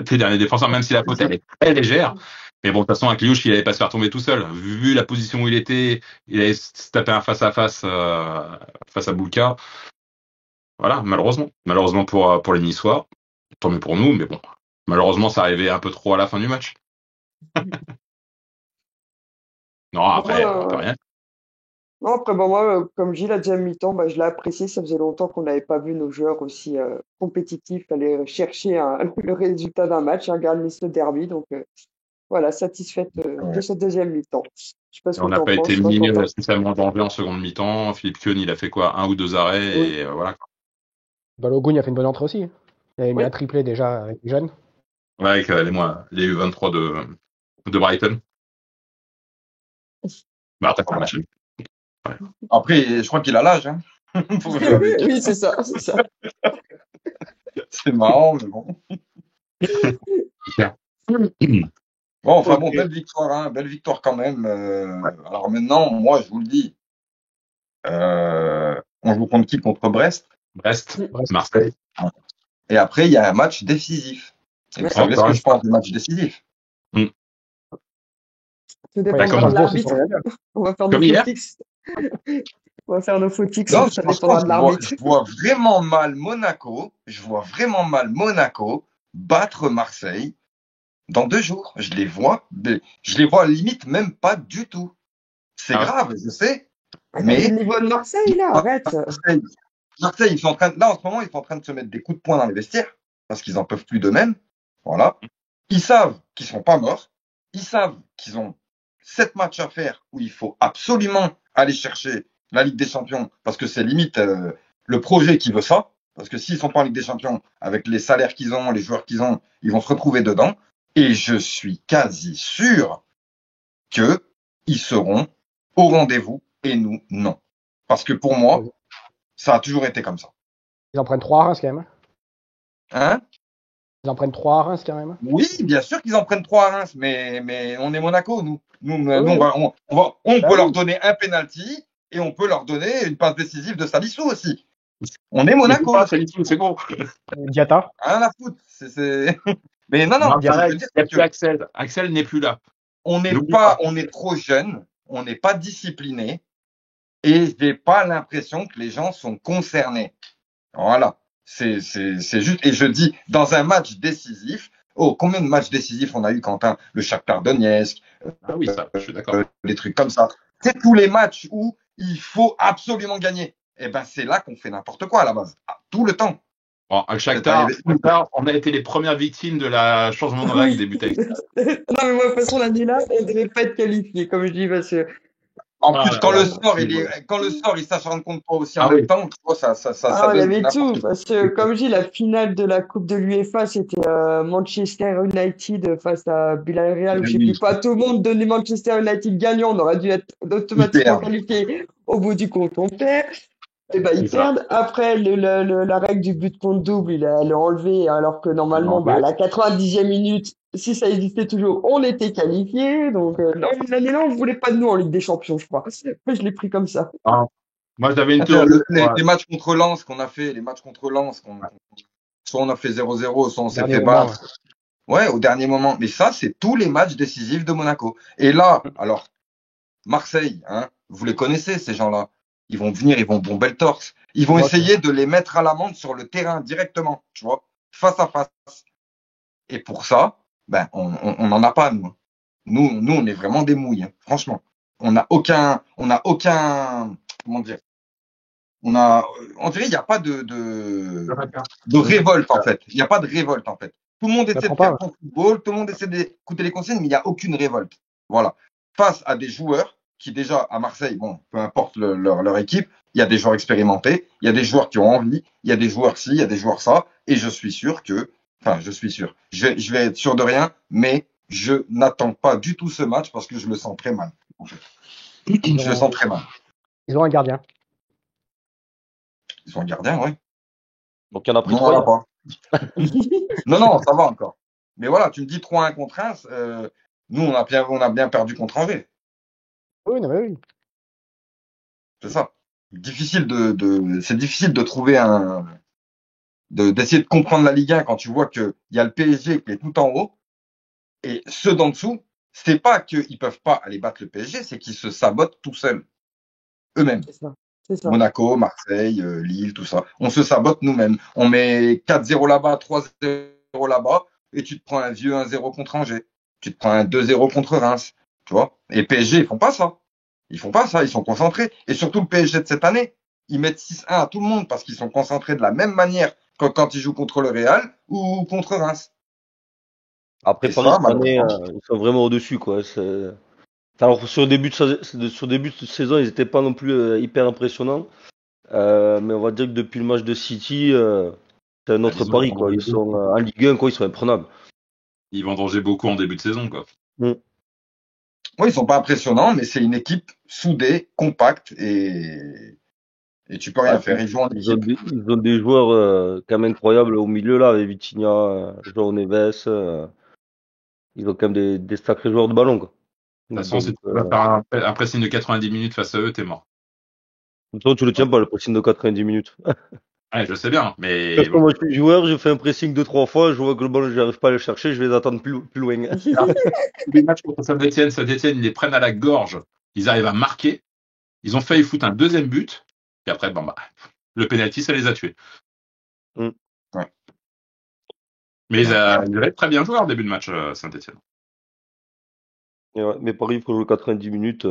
Tes derniers défenseurs, même si la faute, elle est très légère. Mais bon, de toute façon, Akliouche, il allait pas se faire tomber tout seul. Vu la position où il était, il allait se taper un face-à-face face à Boulka. Voilà, malheureusement. Malheureusement pour les Niçois. Tant mieux pour nous, mais bon. Malheureusement, ça arrivait un peu trop à la fin du match. Non, après, on peut Moi, rien. non, après, bon, moi, comme j'ai la deuxième mi-temps, bah, je l'ai apprécié. Ça faisait longtemps qu'on n'avait pas vu nos joueurs aussi compétitifs aller chercher le résultat d'un match, un garde le derby. Donc, voilà, satisfaite de Ouais. cette deuxième mi-temps. Je sais pas ce que On n'a t'en pas été penses, toi, mis Quentin. spécialement en danger en seconde mi-temps. Philippe Keun, il a fait quoi? Un ou deux arrêts Oui, et voilà. Balogun a fait une bonne entrée aussi. Il avait mis oui. un triplé déjà avec les jeunes. Ouais, avec les U23 de Brighton. Bah, t'as fait un match. Ouais. Après, je crois qu'il a l'âge. Hein. Pour jouer avec eux. Oui, c'est ça, c'est ça. C'est marrant, mais bon. Bon, enfin bon, Ok. belle victoire quand même. Alors maintenant, moi, je vous le dis, on joue contre qui? Contre Brest. Brest, Brest. Marseille. Et après, il y a un match décisif. Et vous Ouais. savez ce Encore que une je pense du match décisif? Tout Ouais, dépendra de Strasbourg, c'est l'arbitre. pour rien dire. On va faire Comme nos hier. footix. On va faire nos footix, Non, ça franchement, dépendra de l'arbitre. je vois vraiment mal Monaco battre Marseille dans 2 jours. Je les vois à la limite même pas du tout. C'est Ah. grave, je sais, T'as vu mais le niveau de Marseille, là, arrête. Marseille, ils sont en train là, en ce moment, ils sont en train de se mettre des coups de poing dans les vestiaires parce qu'ils en peuvent plus d'eux-mêmes. Voilà. Ils savent qu'ils sont pas morts. Ils savent qu'ils ont 7 matchs à faire où il faut absolument aller chercher la Ligue des Champions parce que c'est limite le projet qui veut ça. Parce que s'ils sont pas en Ligue des Champions, avec les salaires qu'ils ont, les joueurs qu'ils ont, ils vont se retrouver dedans. Et je suis quasi sûr que ils seront au rendez-vous et nous, non. Parce que pour moi, ça a toujours été comme ça. Ils en prennent 3 à Reims quand même. Hein? Ils en prennent 3 à Reims quand même. Oui, bien sûr qu'ils en prennent 3 à Reims, mais on est Monaco, nous. Nous, Oui. on Bah peut leur oui. donner un penalty et on peut leur donner une passe décisive de Salissou aussi. On est Mais Monaco. pas, c'est bon. Diata. Rien à foutre. Mais non, Non, ce que je veux il dire, n'y a c'est plus que Axel. Axel n'est plus là. on n'est N'oublie pas, pas. on est trop jeune, on n'est pas discipliné et j'ai pas l'impression que les gens sont concernés. Voilà. C'est juste, et je dis, dans un match décisif, oh, combien de matchs décisifs on a eu, Quentin? Le Shakhtar Donetsk, Ah oui, ça, je suis d'accord. des trucs comme ça. C'est tous les matchs où il faut absolument gagner. Et ben, c'est là qu'on fait n'importe quoi à la base. Tout le temps. Bon, à Shakhtar, on a été les premières victimes de la changement de règle des buts à l'extérieur. Non, mais moi, de toute façon, l'année-là, on devait pas être qualifié, comme je dis, parce que. En Ah plus, là quand là, le sort, il s'acharne contre toi aussi en Ah même oui. temps, tu vois, ça Ah, il y donne avait n'importe tout, quoi. parce que, comme je dis, la finale de la Coupe de l'UEFA, c'était Manchester United face à Villarreal, ou je sais Oui, plus quoi. Tout le monde donnait Manchester United gagnant, on aurait dû être automatiquement hyper. qualifié. Au bout du compte, on perd. Et ben, C'est ils ça. perdent. Après, la règle du but contre double, elle est enlevée, alors que normalement, enlevé. à la 90e minute, si ça existait toujours, on était qualifié. Donc, non, l'année-là, on voulait pas de nous en Ligue des Champions, je crois. Je l'ai pris comme ça. Ah. Moi, j'avais une Enfin, théorie. les matchs contre Lens qu'on a fait, soit on a fait 0-0, soit on s'est Dernier fait moment, battre. Ouais, au dernier moment. Mais ça, c'est tous les matchs décisifs de Monaco. Et là, alors, Marseille, hein, vous les connaissez, ces gens-là. Ils vont venir, ils vont bomber le torse. Ils vont Ouais, essayer de les mettre à l'amende sur le terrain directement, tu vois, face à face. Et pour ça, ben, on n'en a pas, nous. Nous, on est vraiment des mouilles, hein, franchement. On n'a aucun, comment dire, on dirait, il n'y a pas de révolte, en fait. Il n'y a pas de révolte, en fait. Tout le monde essaie de faire son football, tout le monde essaie d'écouter les consignes, mais il n'y a aucune révolte. Voilà. Face à des joueurs qui, déjà, à Marseille, bon, peu importe leur équipe, il y a des joueurs expérimentés, il y a des joueurs qui ont envie, il y a des joueurs ci, il y a des joueurs ça, et je suis sûr, je vais être sûr de rien, mais je n'attends pas du tout ce match parce que je le sens très mal, en fait. Je le sens très mal. Ils ont un gardien. Ils sont un gardien, oui. Donc il y en a pris Non, on l'a 3. pas. Non, ça va encore. Mais voilà, tu me dis 3-1 contre Reims, nous, on a bien perdu contre Angers. Oui, non, mais oui. C'est ça. C'est difficile de trouver d'essayer de comprendre la Ligue 1 quand tu vois qu'il y a le PSG qui est tout en haut et ceux d'en dessous, c'est pas qu'ils peuvent pas aller battre le PSG, c'est qu'ils se sabotent tout seuls. Eux-mêmes. C'est ça. Monaco, Marseille, Lille, tout ça. On se sabote nous-mêmes. On met 4-0 là-bas, 3-0 là-bas, et tu te prends un vieux 1-0 contre Angers. Tu te prends un 2-0 contre Reims. Tu vois? Et PSG, ils font pas ça. Ils font pas ça, ils sont concentrés. Et surtout le PSG de cette année, ils mettent 6-1 à tout le monde parce qu'ils sont concentrés de la même manière que quand ils jouent contre le Real ou contre Reims. Après, Et Paris, ça, cette année, malheureusement. ils sont vraiment au-dessus, quoi. Alors, sur le début de saison, ils n'étaient pas non plus hyper impressionnants. Mais on va dire que depuis le match de City, c'est un autre Ils ont- pari, quoi. Ils sont en Ligue 1, quoi, ils sont imprenables. Ils vendangeaient beaucoup en début de saison, quoi. Oui, ils sont pas impressionnants, mais c'est une équipe soudée, compacte et tu peux rien faire. Ils jouent en équipe. Ils ont des joueurs quand même incroyables au milieu, là, avec Vitinha, João Neves. Ils ont quand même des sacrés joueurs de ballon, quoi. De toute façon, si tu vas faire un pressing de 90 minutes face à eux, t'es mort. De toute façon, tu le tiens pas, le pressing de 90 minutes. Ouais, je sais bien, mais Parce que moi, je suis joueur, je fais un pressing 2-3 fois, je vois que le ballon, je n'arrive pas à le chercher, je vais les attendre plus loin. les matchs contre Saint-Etienne, ils les prennent à la gorge. Ils arrivent à marquer. Ils ont failli foutre un deuxième but. Et après, bon, bah, le penalty, ça les a tués. Mm. Ouais. Mais ils avaient très bien joué en début de match, Saint-Etienne. Et ouais, mais Paris, il faut jouer 90 minutes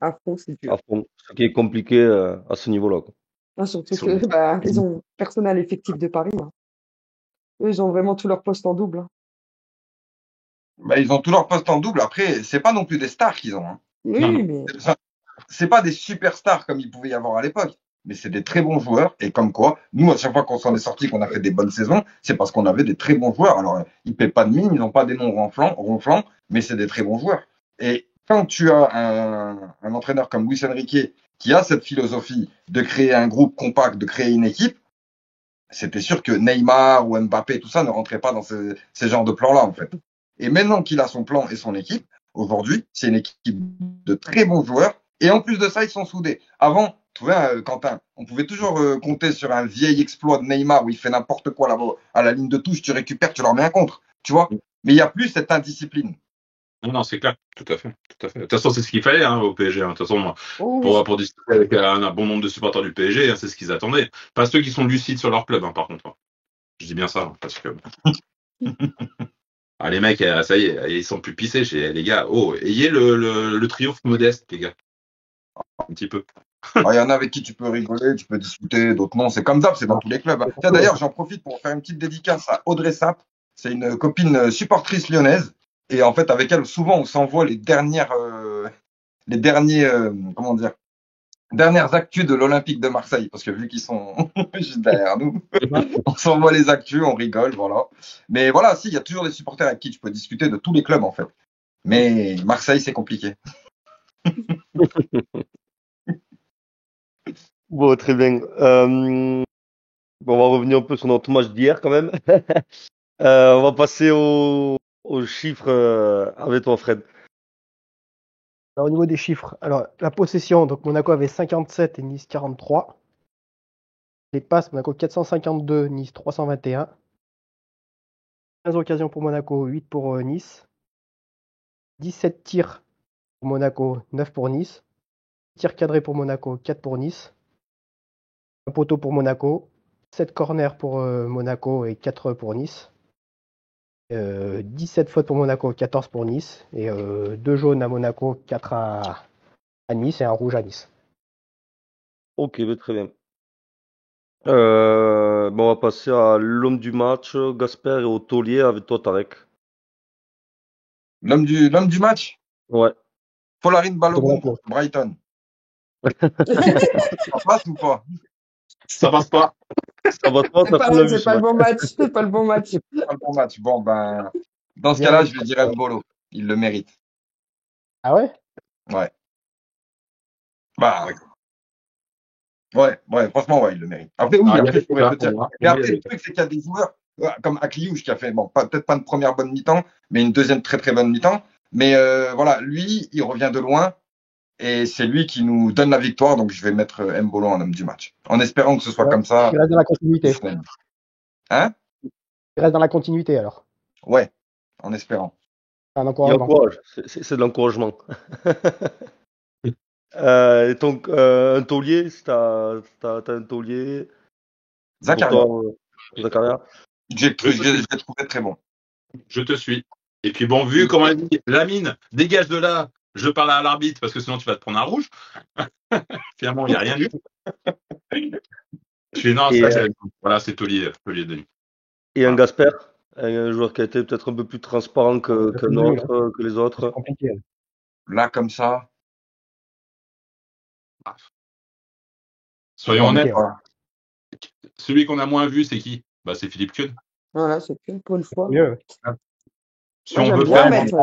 À fond, c'est dur. à fond, ce qui est compliqué à ce niveau-là, quoi. Ah, surtout Ils sont- que ils ont personne à l'effectif de Paris. Hein. Eux, ils ont vraiment tous leurs postes en double. Hein. Bah, ils ont tous leurs postes en double. Après, c'est pas non plus des stars qu'ils ont. Hein. Oui, Non, non. mais C'est pas des superstars comme il pouvait y avoir à l'époque. Mais c'est des très bons joueurs. Et comme quoi, nous, à chaque fois qu'on s'en est sorti, qu'on a fait des bonnes saisons, c'est parce qu'on avait des très bons joueurs. Alors, ils paient pas de mine, ils n'ont pas des noms ronflants, mais c'est des très bons joueurs. Et quand tu as un entraîneur comme Luis Enrique qui a cette philosophie de créer un groupe compact, de créer une équipe, c'était sûr que Neymar ou Mbappé, tout ça ne rentrait pas dans ces genres de plans-là, en fait. Et maintenant qu'il a son plan et son équipe, aujourd'hui, c'est une équipe de très bons joueurs. Et en plus de ça, ils sont soudés. Avant, tu vois, Quentin, on pouvait toujours compter sur un vieil exploit de Neymar où il fait n'importe quoi là-bas, à la ligne de touche, tu récupères, tu leur mets un contre, tu vois. Mais il n'y a plus cette indiscipline. Non, non, c'est clair. Tout à fait. Tout à fait. De toute façon, c'est ce qu'il fallait au PSG. Hein. De toute façon, moi, oh, oui. pour discuter avec un bon nombre de supporters du PSG, hein, c'est ce qu'ils attendaient. Pas ceux qui sont lucides sur leur club, hein, par contre. Hein. Je dis bien ça, hein, parce que les mecs, ça y est, ils sont plus pissés chez les gars. Oh, ayez le triomphe modeste, les gars. Un petit peu. Il y en a avec qui tu peux rigoler, tu peux discuter, d'autres non. C'est comme ça, c'est dans tous les clubs. Hein. Tiens, d'ailleurs, j'en profite pour faire une petite dédicace à Audrey Sapp. C'est une copine supportrice lyonnaise. Et en fait, avec elle, souvent, on s'envoie les dernières actus de l'Olympique de Marseille. Parce que vu qu'ils sont juste derrière nous, on s'envoie les actus, on rigole, voilà. Mais voilà, si, il y a toujours des supporters avec qui tu peux discuter de tous les clubs, en fait. Mais Marseille, c'est compliqué. Bon, très bien. Bon, on va revenir un peu sur notre match d'hier quand même. On va passer aux chiffres avec toi, Fred. Alors, au niveau des chiffres, alors la possession, donc Monaco avait 57 et Nice 43. Les passes, Monaco 452, Nice 321. 15 occasions pour Monaco, 8 pour Nice. 17 tirs pour Monaco, 9 pour Nice. Tirs cadrés pour Monaco, 4 pour Nice. Un poteau pour Monaco. 7 corners pour Monaco et 4 pour Nice. 17 fautes pour Monaco, 14 pour Nice. Et 2 jaunes à Monaco, 4 à Nice et un rouge à Nice. Ok, bah, très bien. Bon, on va passer à l'homme du match, Gasper et au taulier avec toi, Tarek. L'homme du match, Ouais. Folarin Balogun Monaco. pour Brighton. Ça passe ou pas? Ça passe pas. Ça va pas, C'est t'as tout vu c'est ce pas le match. bon match. C'est pas le bon match. Pas le bon match. Bon, ben, dans ce Bien. cas-là, je vais dire Mbolo. Il le mérite. Ah ouais? Ouais. Bah, ouais, franchement, ouais, il le mérite. Après, oui, Ah, après, je pourrais te pour dire. moi. Mais après, le truc, c'est qu'il y a des joueurs, comme Akliouche, qui a fait, bon, peut-être pas une première bonne mi-temps, mais une deuxième très très bonne mi-temps. Mais voilà, lui, il revient de loin. Et c'est lui qui nous donne la victoire. Donc, je vais mettre Mbolo en homme du match. En espérant que ce soit Ouais. comme ça. Il reste dans la continuité. Hein? Il reste dans la continuité alors. Ouais, en espérant. Un Il encouragement. encourage, c'est de l'encouragement. Et donc, un taulier, si t'as un taulier pour Zakaria. toi, Zakaria. J'ai trouvé très bon. Je te suis. Et puis bon, vu comment elle dit, Lamine, dégage de là, je parle à l'arbitre parce que sinon tu vas te prendre un rouge. Finalement, il n'y a rien eu. Je fais non, Et, voilà, c'est Taulier Denis. Et un Gasper, un joueur qui a été peut-être un peu plus transparent qu'un autre, que les C'est autres. compliqué. Là, comme ça. Soyons honnêtes, Voilà. celui qu'on a moins vu, c'est qui? Bah, c'est Philippe Kuhn. Voilà, c'est qu'une pour une fois. Mieux. Si Moi, on j'aime veut bien faire mettre.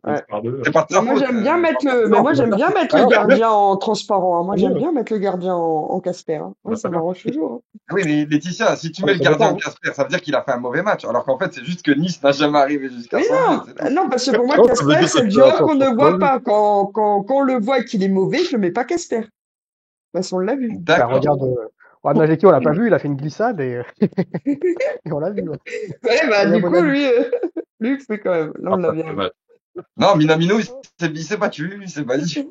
un par deux, C'est pas de Mais sa moi, faute. j'aime bien mettre le. Mais moi, j'aime bien mettre le gardien en transparent. Hein. Moi, j'aime bien mettre le gardien en Casper. Hein. Ouais, ça m'arrange toujours. Hein. Oui, mais Laetitia, si tu mets le gardien en Casper, ça veut dire qu'il a fait un mauvais match. Alors qu'en fait, c'est juste que Nice n'a jamais arrivé jusqu'à Mais ça. non, non, parce que pour moi, Non, ça veut Casper, dire c'est que le tu joueur as qu'on ne pas voit vu. pas. Quand on le voit qu'il est mauvais, je le mets pas Casper. Parce qu'on l'a vu. Bah, D'accord. Majeki, on l'a pas vu, il a fait une glissade et, et on l'a vu. Ouais. Ouais, bah, Il y a du mon coup, ami. lui, c'est quand même. Là, on l'a bien. Ouais. Non, Minamino, il s'est battu, il s'est battu.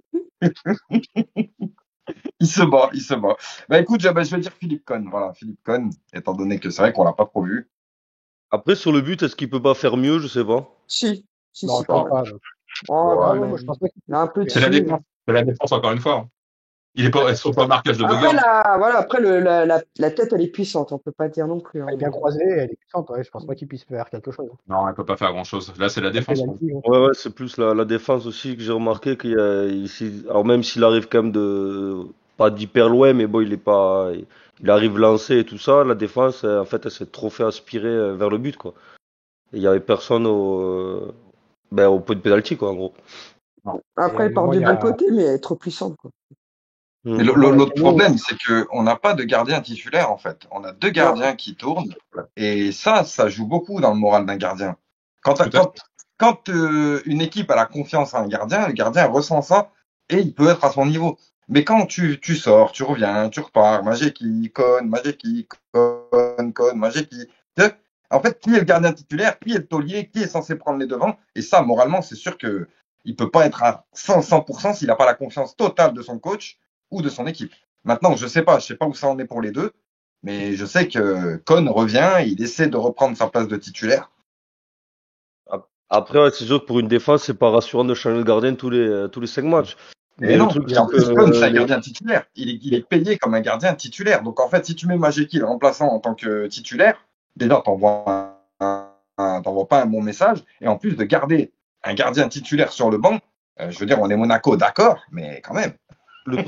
Il se bat, il se bat. Bah écoute, je vais dire Philippe Cohn. Voilà, Philippe Cohn, étant donné que c'est vrai qu'on l'a pas trop vu. Après, sur le but, est-ce qu'il peut pas faire mieux? Je sais pas. Si, Non, si, je quand pense même. pas. Oh, Ah quand Ouais. non, même. moi, je pense pas qu'il Il a un peu puisse C'est la faire. dessus. défense. C'est la défense encore une fois. Il est pas, sur pas marquage de Après, Boga. la tête, elle est puissante, on peut pas dire non plus. Elle est bien croisée, elle est puissante. Ouais, je pense pas qu'il puisse faire quelque chose. Non, elle peut pas faire grand chose. Là, c'est la Un défense. penalty, ouais. Ouais, c'est plus la défense aussi que j'ai remarqué alors même s'il arrive quand même pas d'hyper loin, mais bon, il arrive lancé et tout ça, la défense, en fait, elle s'est trop fait aspirer vers le but, quoi. Et il y avait personne au point de pénalty, quoi, en gros. Après, Et elle part moi, du il y bon a. côté, mais elle est trop puissante, quoi. Mais Mm. Moi, l'autre Cano, problème, c'est que on n'a pas de gardien titulaire en fait. On a deux Non. gardiens qui tournent et ça joue beaucoup dans le moral d'un gardien. Quand, Tout à quand, quand une équipe a la confiance en un gardien, le gardien ressent ça et il peut être à son niveau. Mais quand tu sors, tu reviens, tu repars, Majeki, Cohn, Majeki. En fait, qui est le gardien titulaire, qui est le taulier, qui est censé prendre les devants? Et ça, moralement, c'est sûr que il peut pas être à 100% s'il n'a pas la confiance totale de son coach ou de son équipe. Maintenant, je sais pas où ça en est pour les deux, mais je sais que Cohn revient, il essaie de reprendre sa place de titulaire. Après, ouais, c'est sûr que pour une défense, c'est pas rassurant de changer de gardien tous les 5 matchs. Et Mais le non, truc, et c'est en plus, que Cohn, c'est un gardien titulaire. Il est payé comme un gardien titulaire. Donc en fait, si tu mets Majeki, le remplaçant, en tant que titulaire, déjà, t'envoies pas un bon message. Et en plus de garder un gardien titulaire sur le banc, je veux dire, on est Monaco, d'accord, mais quand même. Le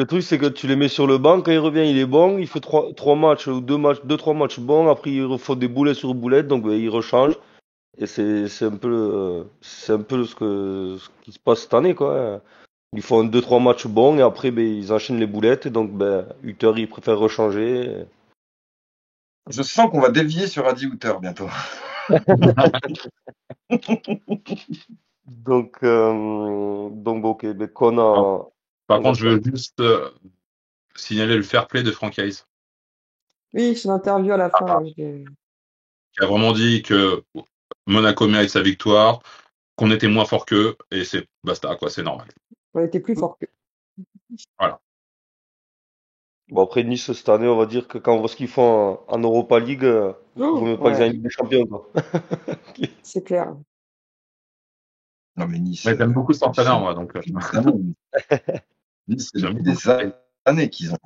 truc, c'est que tu les mets sur le banc, quand il revient, il est bon, il fait trois matchs ou deux, trois matchs bons, après il refait des boulets sur boulettes, donc il rechange. Et c'est un peu ce qui se passe cette année, quoi. Ils font deux, trois matchs bons, et après, ils enchaînent les boulettes, et donc, Hutter, il préfère rechanger. Je sens qu'on va dévier sur Adi Hutter bientôt. Donc, ok, qu'on a, Par on va contre, je veux juste signaler le fair play de Franck Hayes, Oui, son interview à la fin. qui a vraiment dit que Monaco mérite sa victoire, qu'on était moins fort qu'eux, et c'est basta, quoi, c'est normal. On était plus fort que. Voilà. Bon, après Nice cette année, on va dire que quand on voit ce qu'ils font en Europa League, il vaut mieux pas qu'ils aient une Ligue des Champions, quoi. C'est clair. Non, mais Nice. Mais j'aime beaucoup cet entraîneur, moi, donc. Nice, c'est J'aime depuis des années qu'ils ont.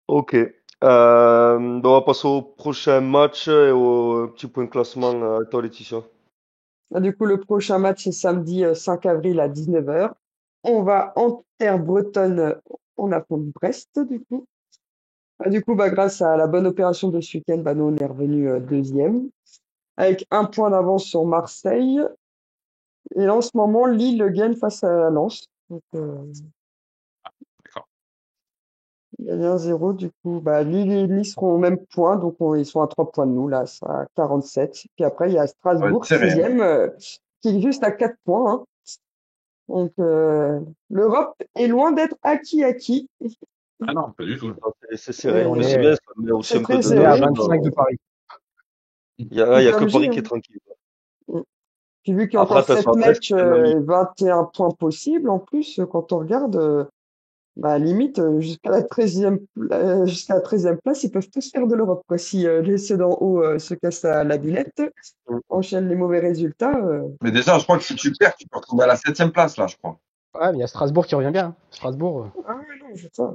Ok. On va passer au prochain match et au petit point de classement à toi, Laetitia. Du coup, le prochain match, c'est samedi 5 avril à 19h. On va en terre bretonne, on affronte Brest, du coup. Du coup, grâce à la bonne opération de ce week-end, nous, on est revenu deuxième, avec un point d'avance sur Marseille. Et en ce moment, Lille gagne face à Lens. Donc, D'accord. il y a 1-0, du coup, Lille et Lille seront au même point, donc ils sont à 3 points de nous, là, c'est à 47. Puis après, il y a Strasbourg, C'est rien. 6e, qui est juste à 4 points. Hein. Donc, l'Europe est loin d'être acquis. Ah non, pas du tout. C'est serré. On Mais est- c'est bien, ça met aussi c'est un peu très de On est à serré. tension 25 de Paris. Il y a que Comme Paris j'ai, qui est hein. tranquille. Puis vu qu'il y a Après, encore attention 7 à Brest, matchs c'est un ami. et 21 points possibles, en plus, quand on regarde, limite, jusqu'à la 13e, jusqu'à la 13e place, ils peuvent tous faire de l'Europe, quoi. Si ceux d'en haut se cassent la billette, enchaînent les mauvais résultats. Mais déjà, je crois que si tu perds, tu peux retrouver à la 7e place, là, je crois. Ouais, mais il y a Strasbourg qui revient bien. Hein. Strasbourg. Ah ouais, non, c'est ça.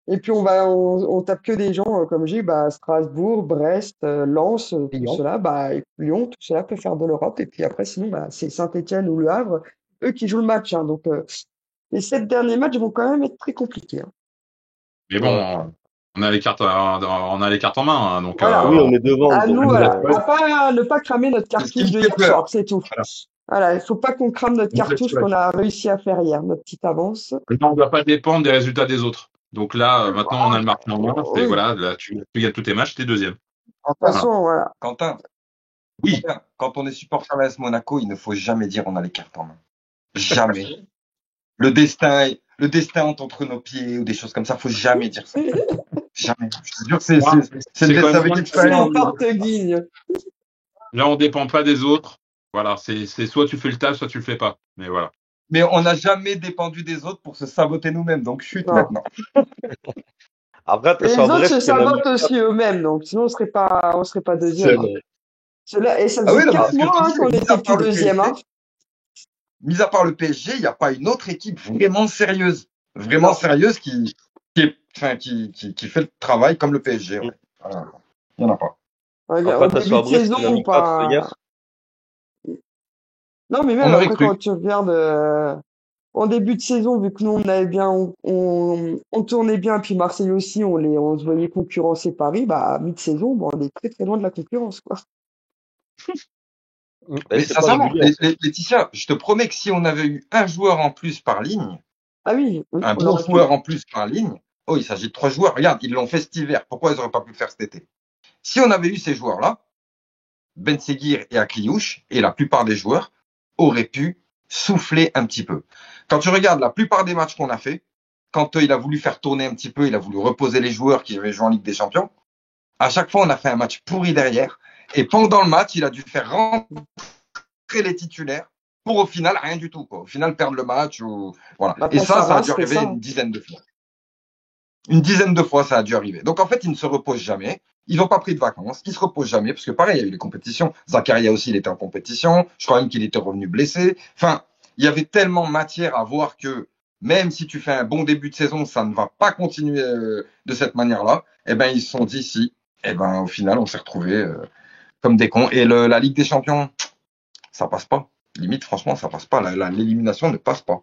Et puis on tape que des gens comme j'ai, Strasbourg, Brest, Lens, tout Lyon. cela, et Lyon, tout cela peut faire de l'Europe. Et puis après, sinon, c'est Saint-Étienne ou Le Havre, eux qui jouent le match. Hein. Donc les 7 derniers matchs vont quand même être très compliqués. Hein. Mais bon, on a les cartes, on a les cartes en main, hein, donc. Voilà. Oui, on est devant. À donc, nous, voilà. Ne pas cramer notre C'est ce qui cartouche me de fait hier peur. soir, c'est tout. Voilà. Voilà, il faut pas qu'on crame notre cartouche qu'on a réussi à faire hier, notre petite avance. On ne doit pas dépendre des résultats des autres. Donc là, maintenant, on a le marqué en main. Oui. Voilà, là, tu gagnes tous tes matchs, t'es deuxième. De toute façon, voilà. Quentin, Oui. quand on est supporter de l'AS Monaco, il ne faut jamais dire on a les cartes en main. Jamais. Le destin le destin entre nos pieds ou des choses comme ça. Faut jamais dire ça. Jamais. Je te jure, c'est quand avec même expérience. Sinon, porte-guigne. Là, on dépend pas des autres. Voilà, c'est soit tu fais le taf, soit tu le fais pas. Mais voilà. Mais on n'a jamais dépendu des autres pour se saboter nous-mêmes. Donc chute Non. maintenant. Après, Et attention les à autres Brest, se il y en a sabotent aussi eux-mêmes, donc sinon on serait pas C'est deuxième. Hein. vrai. Et ça Ah faisait oui, non, mais 4 c'est ce que mois je hein, disais. qu'on Mis était à plus part le deuxième. Hein. PSG, mis à part le PSG, il n'y a pas une autre équipe vraiment sérieuse. Vraiment Non. sérieuse qui fait le travail comme le PSG. Ouais. Voilà. Il n'y en a pas. Après, Au attention début à de Brest, il en a saison, mis 4 pas. hier. Non, mais On même aurait après, cru. quand tu regardes en début de saison, vu que nous on avait bien, on tournait bien, puis Marseille aussi, on se voyait concurrencer Paris, bah mi-saison, bon, on est très très loin de la concurrence, quoi. Et Mais c'est pas sincèrement, régulier, en fait. Laetitia, je te promets que si on avait eu un joueur en plus par ligne, Ah oui, un on bon aurait pu. joueur en plus par ligne, oh, il s'agit de 3 joueurs. Regarde, ils l'ont fait cet hiver. Pourquoi ils n'auraient pas pu le faire cet été? Si on avait eu ces joueurs-là, Ben Seguir et Akliouche, et la plupart des joueurs, auraient pu souffler un petit peu. Quand tu regardes la plupart des matchs qu'on a fait, quand il a voulu faire tourner un petit peu, il a voulu reposer les joueurs qui avaient joué en Ligue des Champions, à chaque fois, on a fait un match pourri derrière. Et pendant le match, il a dû faire rentrer les titulaires pour au final rien du tout, quoi. Au final, perdre le match. Voilà. Bah, Et face à ça a Reims, dû c'était arriver ça. une dizaine de fois. Une dizaine de fois, ça a dû arriver. Donc en fait, ils ne se reposent jamais. Ils n'ont pas pris de vacances. Ils se reposent jamais parce que pareil, il y a eu les compétitions. Zakaria aussi, il était en compétition. Je crois même qu'il était revenu blessé. Enfin, il y avait tellement matière à voir que même si tu fais un bon début de saison, ça ne va pas continuer de cette manière-là. Eh ben, ils se sont dit si. Eh ben, au final, on s'est retrouvés comme des cons. Et la Ligue des Champions, ça passe pas. Limite, franchement, ça passe pas. L'élimination ne passe pas.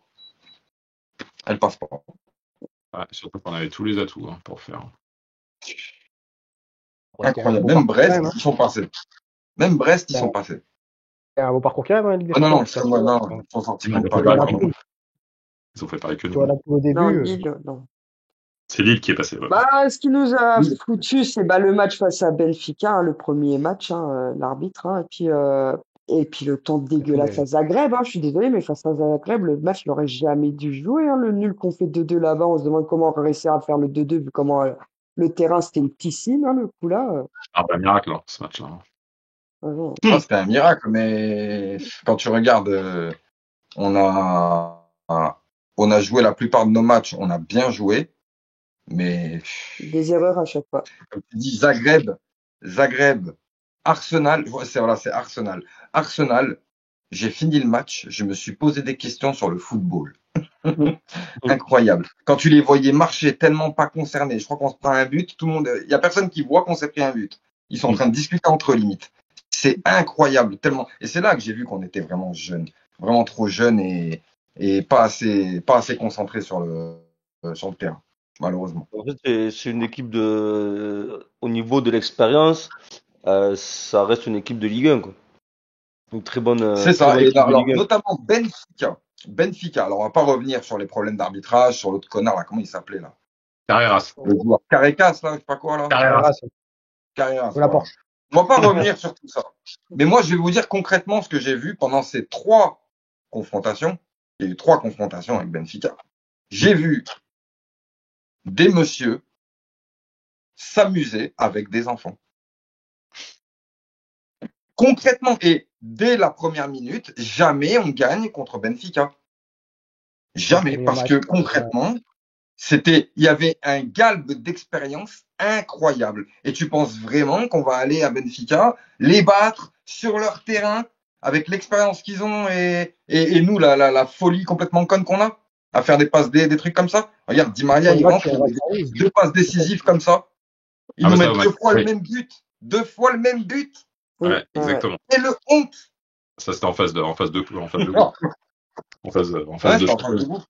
Elle passe pas. Ouais, surtout qu'on avait tous les atouts pour faire. Ouais, c'était un Incroyable. beau Même parcours Brest, quand même. ils sont passés. Même Brest, ils Hein. sont passés. C'était un beau parcours quand même, hein, Ligue des Ah non, Champions. non, non, ils sont sortis Ils contre ont fait Paris. pareil la que poule. nous. Ils ont fait pareil que Tu vois, nous. la poule au Non, début. Lille, non. C'est Lille qui est passé. Ouais. Bah, ce qui nous a Oui. foutu, c'est bah, le match face à Benfica, hein, le premier match, hein, l'arbitre, hein, et puis le temps dégueulasse à Zagreb. Hein, je suis désolé, mais face à Zagreb, le match n'aurait jamais dû jouer. Hein, le nul qu'on fait 2-2 là-bas, on se demande comment on réussir à faire le 2-2 vu comment le terrain c'était une piscine, hein, le coup là. Ah, bah, miracle, ce match-là. Non. Ah, c'était un miracle, mais quand tu regardes, on a joué la plupart de nos matchs, on a bien joué, mais Des erreurs à chaque fois. comme tu dis, Zagreb, Arsenal, c'est Arsenal. Arsenal, j'ai fini le match, je me suis posé des questions sur le football. Incroyable. Quand tu les voyais marcher tellement pas concernés, je crois qu'on se prend un but, tout le monde, il y a personne qui voit qu'on s'est pris un but. Ils sont en train de discuter entre eux limite. C'est incroyable, tellement. Et c'est là que j'ai vu qu'on était vraiment jeunes, vraiment trop jeunes et pas assez concentrés sur le terrain, malheureusement. En fait, c'est une équipe au niveau de l'expérience, ça reste une équipe de Ligue 1, quoi. Une C'est très ça. bonne Et équipe de alors, Ligue 1. notamment Benfica. Benfica. Alors, on va pas revenir sur les problèmes d'arbitrage, sur l'autre connard là, comment il s'appelait là? Carreras. Le joueur Carreras là, je sais pas quoi là. Carreras. Carreras. On la Voilà. Porsche. On va pas revenir sur tout ça. Mais moi, je vais vous dire concrètement ce que j'ai vu pendant ces 3 confrontations. Il y a eu 3 confrontations avec Benfica. J'ai vu des messieurs s'amuser avec des enfants. Concrètement, et dès la première minute, jamais on gagne contre Benfica. Jamais, parce que concrètement, il y avait un galbe d'expérience incroyable. Et tu penses vraiment qu'on va aller à Benfica, les battre sur leur terrain, avec l'expérience qu'ils ont et nous, la folie complètement conne qu'on a, à faire des passes des trucs comme ça. Regarde, Di Maria, il rentre, il met 2 passes décisives comme ça. Il nous met 2 fois le même but. 2 fois le même but. Ouais, exactement. Et le honte. Ça, c'était en phase de groupe. En phase de groupe.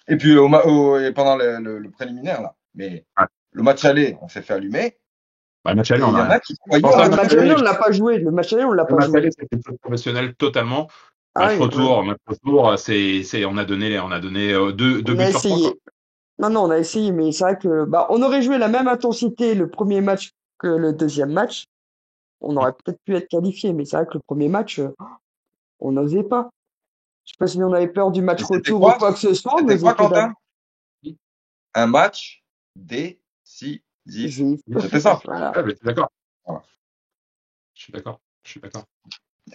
Et puis et pendant le préliminaire là. Mais le match aller, on s'est fait allumer. Bah, le match aller, le match aller, on l'a pas joué. Le match aller, on l'a pas joué. Le match aller, c'était professionnel totalement. Match retour, on a donné 2 buts sur 3. Non, on a essayé, mais c'est vrai que on aurait joué la même intensité le premier match que le deuxième match. On aurait peut-être pu être qualifié, mais c'est vrai que le premier match, on n'osait pas. Je sais pas si on avait peur du match retour ou quoi que ce soit. C'était quoi, Quentin? un match décisif. C'était ça. Voilà. Ouais, mais je suis d'accord. Voilà. Je suis d'accord.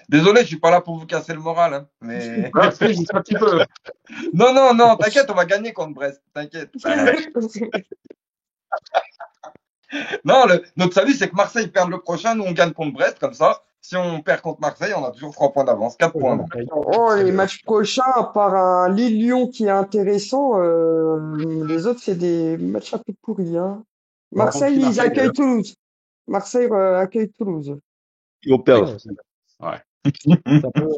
Désolé, je suis pas là pour vous casser le moral, hein, mais Ah, si, juste un petit peu. non, t'inquiète, on va gagner contre Brest, t'inquiète. Non, notre salut, c'est que Marseille perde le prochain, nous on gagne contre Brest, comme ça. Si on perd contre Marseille, on a toujours 3 points d'avance, 4 points. même. Oh, les matchs prochains, à part un Lille-Lyon qui est intéressant, les autres, c'est des matchs un peu pourris. Hein. Marseille, ils accueillent Toulouse. Marseille accueille Toulouse. Ils vont perdre. Ouais. Ça peut,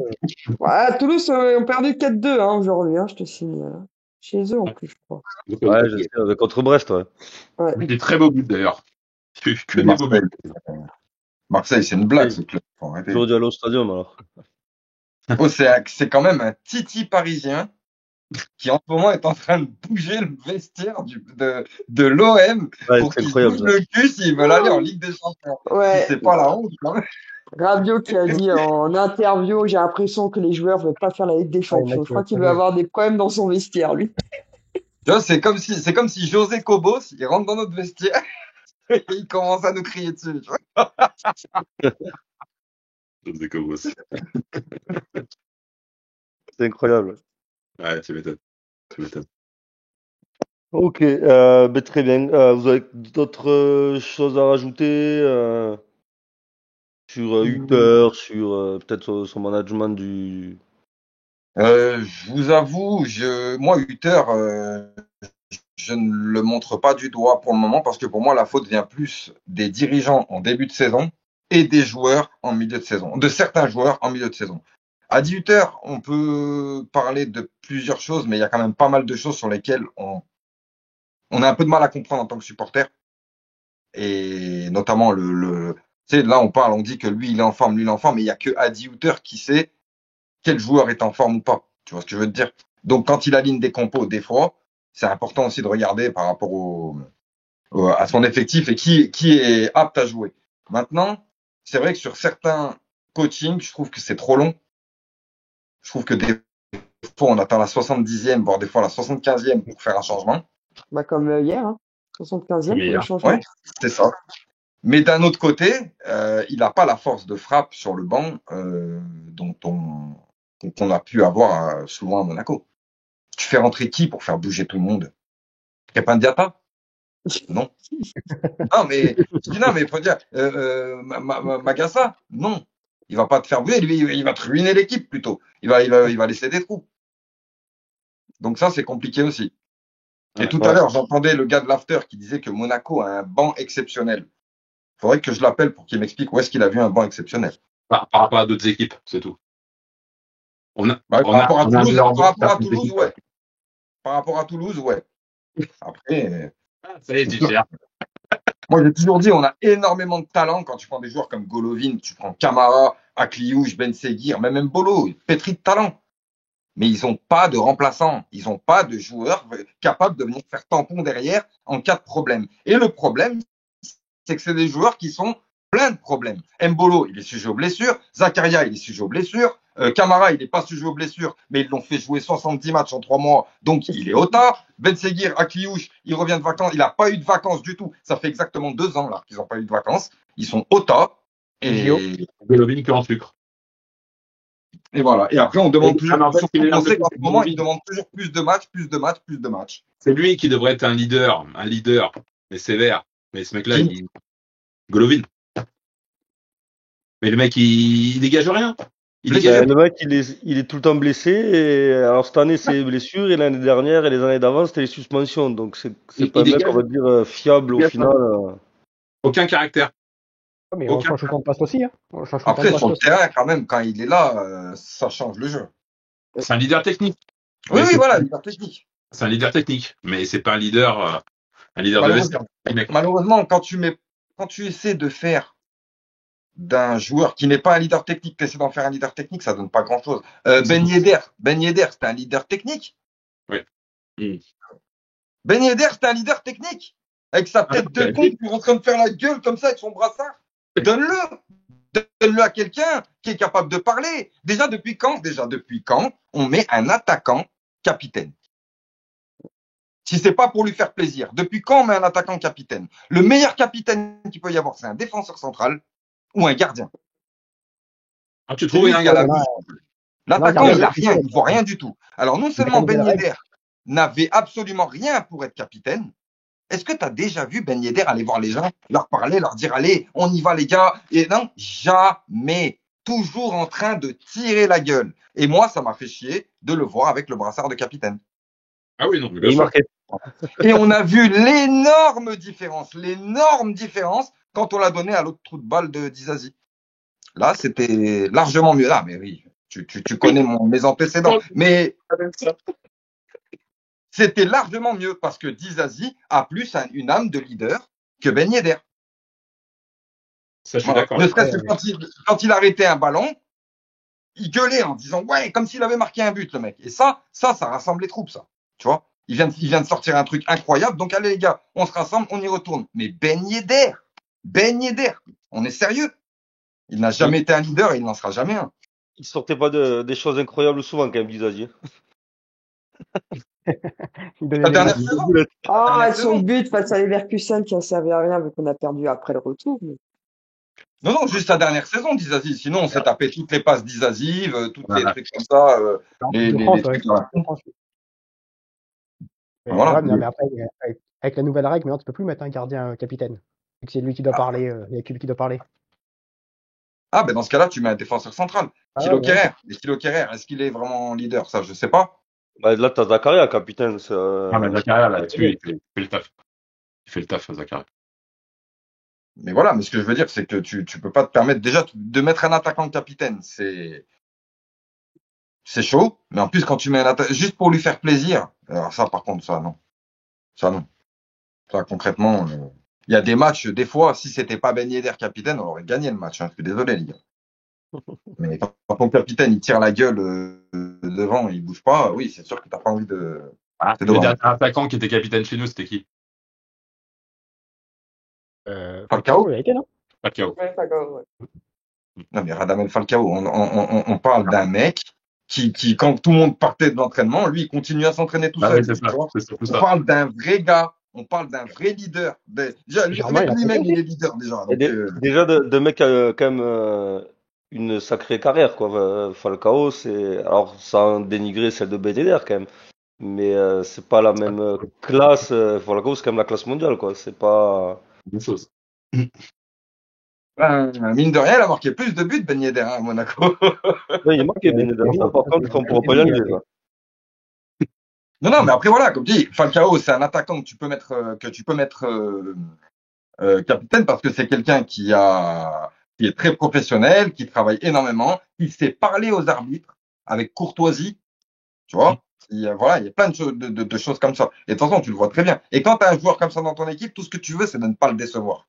Ouais, Toulouse ont perdu 4-2 hein, aujourd'hui, hein, je te signale. Chez eux en plus, je crois. Ouais, je sais, contre Brest, ouais. Ouais. Des très beaux buts d'ailleurs. Que Mais des beaux buts. Marseille, c'est une blague, ce club. Faut arrêter. J'aurais dû aller au stadium, alors. Oh, c'est quand même un titi parisien qui en ce moment est en train de bouger le vestiaire de l'OM Ouais, pour c'est qu'ils incroyable. bougent le cul s'ils veulent aller en Ligue des Champions. Ouais, C'est pas la honte, quand même. Rabiot qui a dit en interview, j'ai l'impression que les joueurs veulent pas faire la Ligue des Champions. mec, Je crois qu'il ouais. va avoir des problèmes dans son vestiaire, lui. Tu vois, c'est comme si José Cobos, il rentre dans notre vestiaire et il commence à nous crier dessus. Tu vois. José Cobos. C'est incroyable. Ouais, tu m'étonnes. Ok, ben, très bien. Vous avez d'autres choses à rajouter sur Hutter, sur peut-être son management du. Je vous avoue, moi, Hutter, je ne le montre pas du doigt pour le moment parce que pour moi, la faute vient plus des dirigeants en début de saison et des joueurs en milieu de saison, de certains joueurs en milieu de saison. À 18 heures, on peut parler de plusieurs choses, mais il y a quand même pas mal de choses sur lesquelles on a un peu de mal à comprendre en tant que supporter. Et notamment tu sais, là, on dit que lui, il est en forme, lui, il est en forme, mais il y a que Adi Hutter qui sait quel joueur est en forme ou pas. Tu vois ce que je veux te dire? Donc, quand il aligne des compos, des fois, c'est important aussi de regarder par rapport à son effectif et qui est apte à jouer. Maintenant, c'est vrai que sur certains coachings, je trouve que c'est trop long. Je trouve que des fois, on attend la 70e, voire des fois la 75e pour faire un changement. Bah, comme hier, hein. 75e pour le changement. Ouais, c'est ça. Mais d'un autre côté, il n'a pas la force de frappe sur le banc dont qu'on a pu avoir souvent à Monaco. Tu fais rentrer qui pour faire bouger tout le monde? Crépin Diatta? Non. Non, mais je dis non, mais il faut dire Magassa? Non. Il va pas te faire bouger, il va te ruiner l'équipe plutôt. Il va laisser des trous. Donc ça, c'est compliqué aussi. Et tout à l'heure, j'entendais le gars de l'after qui disait que Monaco a un banc exceptionnel. Il faudrait que je l'appelle pour qu'il m'explique où est-ce qu'il a vu un banc exceptionnel. Par rapport à d'autres équipes, c'est tout. Par rapport à Toulouse, ouais. Par rapport à Toulouse, ouais. Après, ça y est, tu gères. moi j'ai toujours dit, on a énormément de talent quand tu prends des joueurs comme Golovin, tu prends Camara, Akliouche, Ben Seguir, même Mbolo, pétri de talent. Mais ils n'ont pas de remplaçants, ils n'ont pas de joueurs capables de venir faire tampon derrière en cas de problème. Et le problème, c'est que c'est des joueurs qui sont plein de problèmes. Mbolo, il est sujet aux blessures. Zakaria, il est sujet aux blessures. Camara, il n'est pas sujet aux blessures, mais ils l'ont fait jouer 70 matchs en 3 mois, donc il est au tas. Ben Seguir, Akliouche, il revient de vacances. Il n'a pas eu de vacances du tout. Ça fait exactement 2 ans là qu'ils n'ont pas eu de vacances. Ils sont au tas. Et Golovin que en sucre. Et voilà. Et après, on demande toujours. En fait, on sait qu'en ce moment, ils demandent toujours plus de matchs. C'est lui qui devrait être un leader, mais sévère. Mais ce mec-là, Golovin. Mais le mec, il dégage rien. Le mec, il est tout le temps blessé. Et alors cette année, c'est les blessures, et l'année dernière et les années d'avant, c'était les suspensions. Donc c'est pas un mec, on va dire, fiable au final. Aucun caractère. Mais on change autant de passe aussi. Hein. Après, sur le terrain, quand même, quand il est là, ça change le jeu. C'est un leader technique. Oui, voilà, leader technique. C'est un leader technique, mais c'est pas un leader de vestiaire. Malheureusement, quand tu essaies de faire d'un joueur qui n'est pas un leader technique, tu essaies d'en faire un leader technique, ça donne pas grand-chose. Ben Yedder, c'était un leader technique. Oui. Ben Yedder, c'était un leader technique. Avec sa tête de con, qui est en train de faire la gueule comme ça avec son brassard. Donne-le à quelqu'un qui est capable de parler. Déjà depuis quand on met un attaquant capitaine? Si c'est pas pour lui faire plaisir. Depuis quand on met un attaquant capitaine? Le meilleur capitaine qu'il peut y avoir, c'est un défenseur central ou un gardien. Ah, tu C'est trouves lui qui a la Non, vue. L'attaquant, non, il a gardien, rien, il voit rien du tout. Alors non seulement gardien Ben de Yedder n'avait absolument rien pour être capitaine, est-ce que tu as déjà vu Ben Yedder aller voir les gens, leur parler, leur dire allez, on y va les gars? Et non, jamais. Toujours en train de tirer la gueule. Et moi, ça m'a fait chier de le voir avec le brassard de capitaine. Ah oui, non, mais Et bien il sûr. marquait. Et on a vu l'énorme différence quand on l'a donné à l'autre trou de balle de Dizazi. Là, c'était largement mieux. Là, mais oui, tu connais mes antécédents. Mais c'était largement mieux parce que Dizazi a plus une âme de leader que Ben Yedder. Ça, je suis Voilà. d'accord. Ne serait-ce que quand il arrêtait un ballon, il gueulait en disant ouais, comme s'il avait marqué un but, le mec. Et ça rassemble les troupes, ça. Tu vois, il vient de sortir un truc incroyable. Donc allez les gars, on se rassemble, on y retourne. Mais Ben Yedder, on est sérieux? Il n'a jamais été un leader et il n'en sera jamais un. Il sortait pas des choses incroyables souvent quand même, Dizazi. Il donnait La des dernière matchs. saison. Ah, dernière son saison. but face à Leverkusen qui a servi à rien vu qu'on a perdu après le retour. Mais... Non, juste la dernière saison, Dizazi. Sinon, on s'est tapé toutes les passes d'Izazi, toutes les Voilà. trucs comme ça, les De France, trucs ouais. dans la con. Voilà. Ouais, non, mais après, avec la nouvelle règle, maintenant, tu peux plus mettre un gardien capitaine. Vu que c'est lui qui doit parler, il y a que lui qui doit parler. Ah, ben dans ce cas-là, tu mets un défenseur central. Ah, Thilo ouais. Kehrer. Et Thilo Kehrer, est-ce qu'il est vraiment leader? Ça, je sais pas. Bah, là, t'as Zakaria, capitaine. Ah, mais Zakaria, là-dessus, il fait le taf. Il fait le taf, Zakaria. Mais voilà, mais ce que je veux dire, c'est que tu peux pas te permettre déjà de mettre un attaquant capitaine. C'est chaud. Mais en plus, quand tu mets un attaquant, juste pour lui faire plaisir, alors ça, par contre, ça, non. Ça, non. Ça, concrètement, il y a des matchs, des fois, si c'était pas Ben Yedder capitaine, on aurait gagné le match. Hein. Je suis désolé, les gars. Mais quand ton capitaine, il tire la gueule devant, il bouge pas, oui, c'est sûr que t'as pas envie de... Ah, C'est le dommage. dernier attaquant qui était capitaine chez nous, c'était qui? Falcao. il a été, non? Falcao. Ouais, pas grave, ouais. Non, mais Radamel Falcao, on parle d'un mec qui, quand tout le monde partait de l'entraînement, lui, il continue à s'entraîner tout Ah seul. oui, c'est ça. Tu vois. C'est surtout On ça. parle d'un vrai gars, on parle d'un vrai leader. Déjà, le Germain, mec il a lui-même, fait il est leader déjà. Et Donc, déjà, de mec qui a quand même une sacrée carrière, quoi. Falcao, alors, sans dénigrer celle de Ben Yedder, quand même. Mais c'est pas la même classe. Falcao, c'est quand même la classe mondiale, quoi. C'est pas. Une chose. mine de rien, il a marqué plus de buts, Ben Yedder, hein, à Monaco. Ouais, il est marqué, Ben Yedder. Ça, par contre, on pourra pas y enlever, ça. Non, mais après, voilà, comme tu dis, Falcao, c'est un attaquant que tu peux mettre, capitaine parce que c'est quelqu'un qui est très professionnel, qui travaille énormément, qui sait parler aux arbitres avec courtoisie, tu vois. Il y a plein de choses, de choses comme ça. Et de toute façon, tu le vois très bien. Et quand tu as un joueur comme ça dans ton équipe, tout ce que tu veux, c'est de ne pas le décevoir.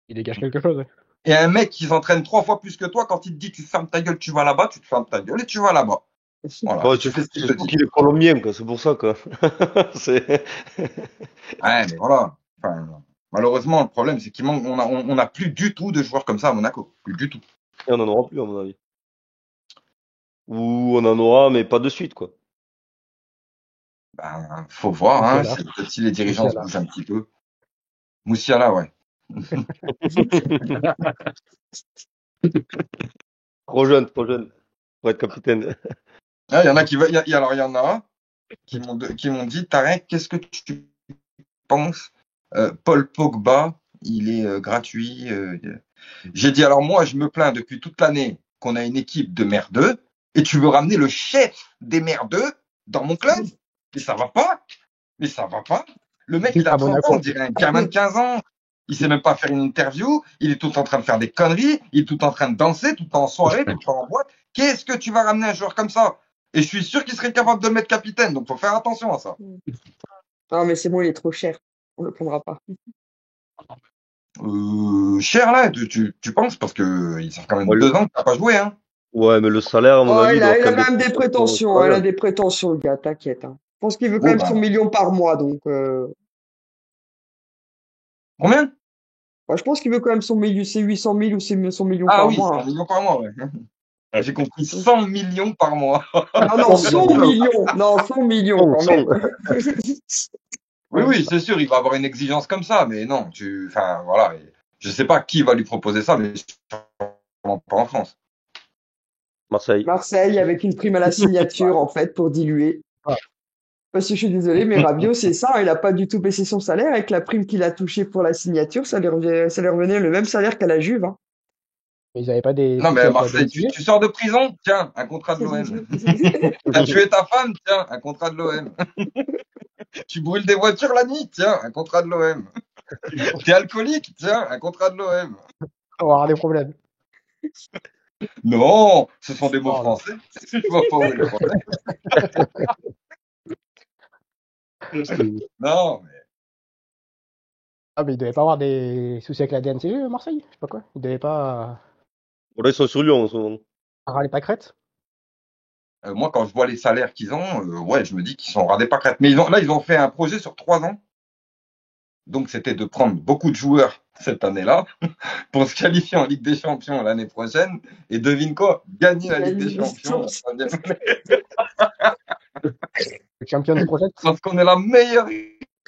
Il dégage quelque chose. Ouais. Et un mec qui s'entraîne 3 fois plus que toi, quand il te dit tu fermes ta gueule, tu vas là-bas, tu te fermes ta gueule et tu vas là-bas. Voilà. Ouais, tu fais ce qu'il te surtout dit. qu'il est colombien, quoi. C'est pour ça, quoi. C'est. Ouais, mais voilà. Enfin, malheureusement, le problème, c'est qu'il manque, on a plus du tout de joueurs comme ça à Monaco. Plus du tout. Et on en aura plus, à mon avis. Ou on en aura, mais pas de suite, quoi. Ben, faut voir, hein, Moussiala. peut-être si les dirigeants se Moussiala. bougent un petit peu. Moussiala, ouais. Trop jeune pour être capitaine. Ah, il y en a qui veulent, alors il y en a qui m'ont dit, Tarek, qu'est-ce que tu penses? Paul Pogba, il est gratuit. J'ai dit, alors moi, je me plains depuis toute l'année qu'on a une équipe de merdeux et tu veux ramener le chef des merdeux dans mon club? Mais ça va pas. Mais ça va pas. Le mec, il a 30 ans, on dirait un gamin de 15 ans. Il sait même pas faire une interview. Il est tout en train de faire des conneries. Il est tout en train de danser, tout en soirée, tout en boîte. Qu'est-ce que tu vas ramener un joueur comme ça? Et je suis sûr qu'il serait capable de le mettre capitaine. Donc, faut faire attention à ça. Ah, mais c'est bon, il est trop cher. On le prendra pas. Cher là, tu penses? Parce que ils savent quand même 2 ans qu'il n'a pas joué, hein. Ouais, mais le salaire, à mon avis, il a doit quand même des prétentions. Ouais. Il a des prétentions, le gars, t'inquiète. Hein. Je pense qu'il veut quand même son million par mois. Donc, Combien? je pense qu'il veut quand même son million, c'est 800 000 ou c'est son million Ah par oui, mois. 100 millions par mois, ouais. J'ai compris 100 millions par mois. Non, 100 millions. Non, 100 millions quand même. Oui, c'est sûr, il va avoir une exigence comme ça, mais non, enfin, voilà. Je sais pas qui va lui proposer ça, mais sûrement pas en France. Marseille. Marseille avec une prime à la signature, en fait, pour diluer. Ouais. Parce que je suis désolé, mais Rabiot, c'est ça, il a pas du tout baissé son salaire. Avec la prime qu'il a touchée pour la signature, ça lui revenait le même salaire qu'à la Juve, hein. Mais ils n'avaient pas des Non, soucis mais à avec la Marseille, DNCG. tu sors de prison, tiens, un contrat de l'OM. T'as tué ta femme, tiens, un contrat de l'OM. Tu brûles des voitures la nuit, tiens, un contrat de l'OM. T'es alcoolique, tiens, un contrat de l'OM. On va avoir des problèmes. Non, ce sont des mots Oh là. français. Je vois pas où est le problème. Non, mais Ah, mais ils devaient pas avoir des soucis avec la DNCG, Marseille? Je sais pas quoi. Ils devaient pas Bon, là, ils sont sur Lyon en ce moment. râler pâquerette? moi, quand je vois les salaires qu'ils ont, ouais, je me dis qu'ils sont radés pas crête. Mais ils ont fait un projet sur 3 ans. Donc, c'était de prendre beaucoup de joueurs cette année-là pour se qualifier en Ligue des Champions l'année prochaine. Et devine quoi? Gagner la Ligue des Champions la troisième année. Le Champions Project? Parce qu'on est la meilleure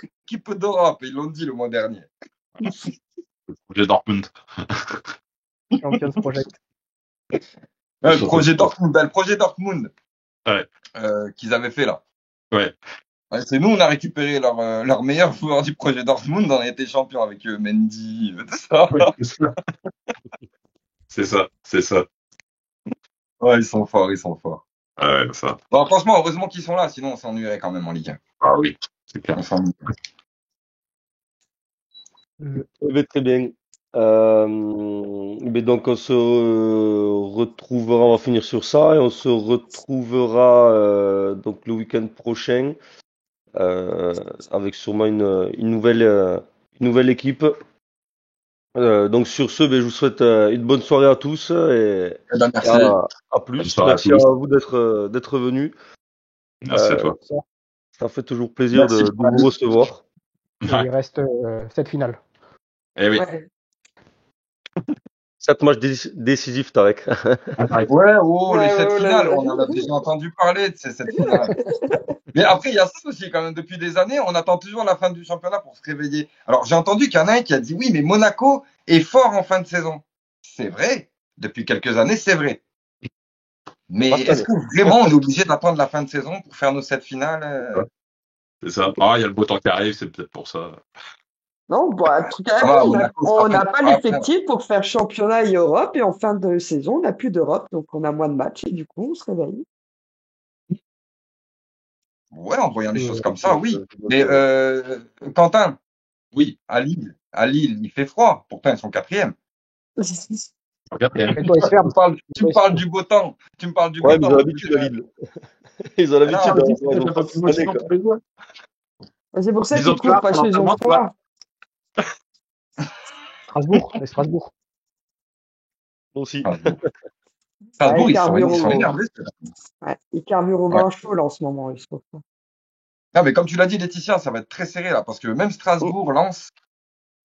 équipe d'Europe. Ils l'ont dit le mois dernier. Projet Dortmund. Champions Project. Le projet Dortmund. Le projet Dortmund. Ouais. Qu'ils avaient fait là. Ouais. Ouais, c'est nous, on a récupéré leur meilleur joueur du projet Dortmund. On a été champion avec Mendy, tout ça. C'est ça, c'est ça. Ouais, ils sont forts, ils sont forts. Ouais, ça. Bon, franchement, heureusement qu'ils sont là, sinon on s'ennuierait quand même en Ligue 1. Ah oui, c'est clair. On s'ennuie. Eh ben, très bien. Mais donc on se retrouvera, on va finir sur ça et on se retrouvera donc le week-end prochain avec sûrement une nouvelle équipe. Donc sur ce, ben, je vous souhaite une bonne soirée à tous et Eh ben, merci. à plus. Bonne soirée à Merci tous. à vous d'être venus. Merci à toi. Ça fait toujours plaisir Merci. de vous recevoir. Il reste cette finale. Eh oui. Ouais. 7 matchs décisifs, Tarek. Ouais, oh, Ouais, les 7 oh là finales, là. on en a déjà entendu parler de ces 7 finales. Mais après, il y a ça aussi quand même. Depuis des années, on attend toujours la fin du championnat pour se réveiller. Alors, j'ai entendu qu'il y en a un qui a dit oui, mais Monaco est fort en fin de saison. C'est vrai. Depuis quelques années, c'est vrai. Mais Pas cette est-ce année. que vraiment on est obligé d'attendre la fin de saison pour faire nos 7 finales? C'est ça. Ah, il y a le beau temps qui arrive, c'est peut-être pour ça. Non, bah, en tout cas, Ça va, on Monaco sera n'a peut-être pas pas l'effectif pour faire championnat et Europe, et en fin de saison, on n'a plus d'Europe, donc on a moins de matchs, et du coup, on se réveille. Ouais, en voyant les choses comme ça, oui. Mais Quentin, Oui. à Lille, il fait froid. Pourtant, ils sont 4e. Et toi, ils se ferment. Tu me parles du beau temps. Tu me parles du Ouais, beau mais ils temps. ont l'habitude à Lille. Ils ont l'habitude Alors, d'avoir nos faces cette année, quoi. C'est pour ça Disons qu'ils que là, courent, parce qu'ils ont pendant froid. Strasbourg, et Strasbourg. Moi aussi. Strasbourg, Ouais, ils sont carburant. énervés. Ouais, ils carburent au vin chaud, là, en ce moment, ils sont forts. Non, mais comme tu l'as dit, Laetitia, ça va être très serré, là, parce que même Strasbourg, Lens,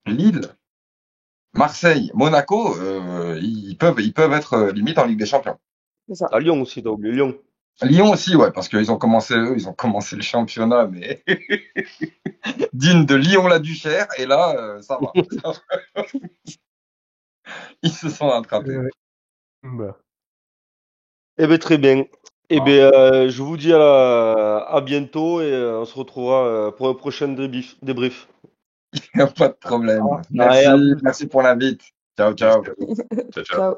Lille, Marseille, Monaco, ils peuvent être limite en Ligue des Champions. C'est ça. À Lyon aussi, t'as oublié Lyon. Lyon aussi, ouais, parce qu'ils ont commencé le championnat, mais digne de Lyon-la-Duchère, et là, ça va. Ils se sont rattrapés. Bah. Eh ben très bien. Eh ben je vous dis à bientôt et on se retrouvera pour un prochain débrief. Il n'y a pas de problème. Ah, Merci, allez, à plus. merci pour l'invite. Ciao, ciao. Ciao, ciao. Ciao.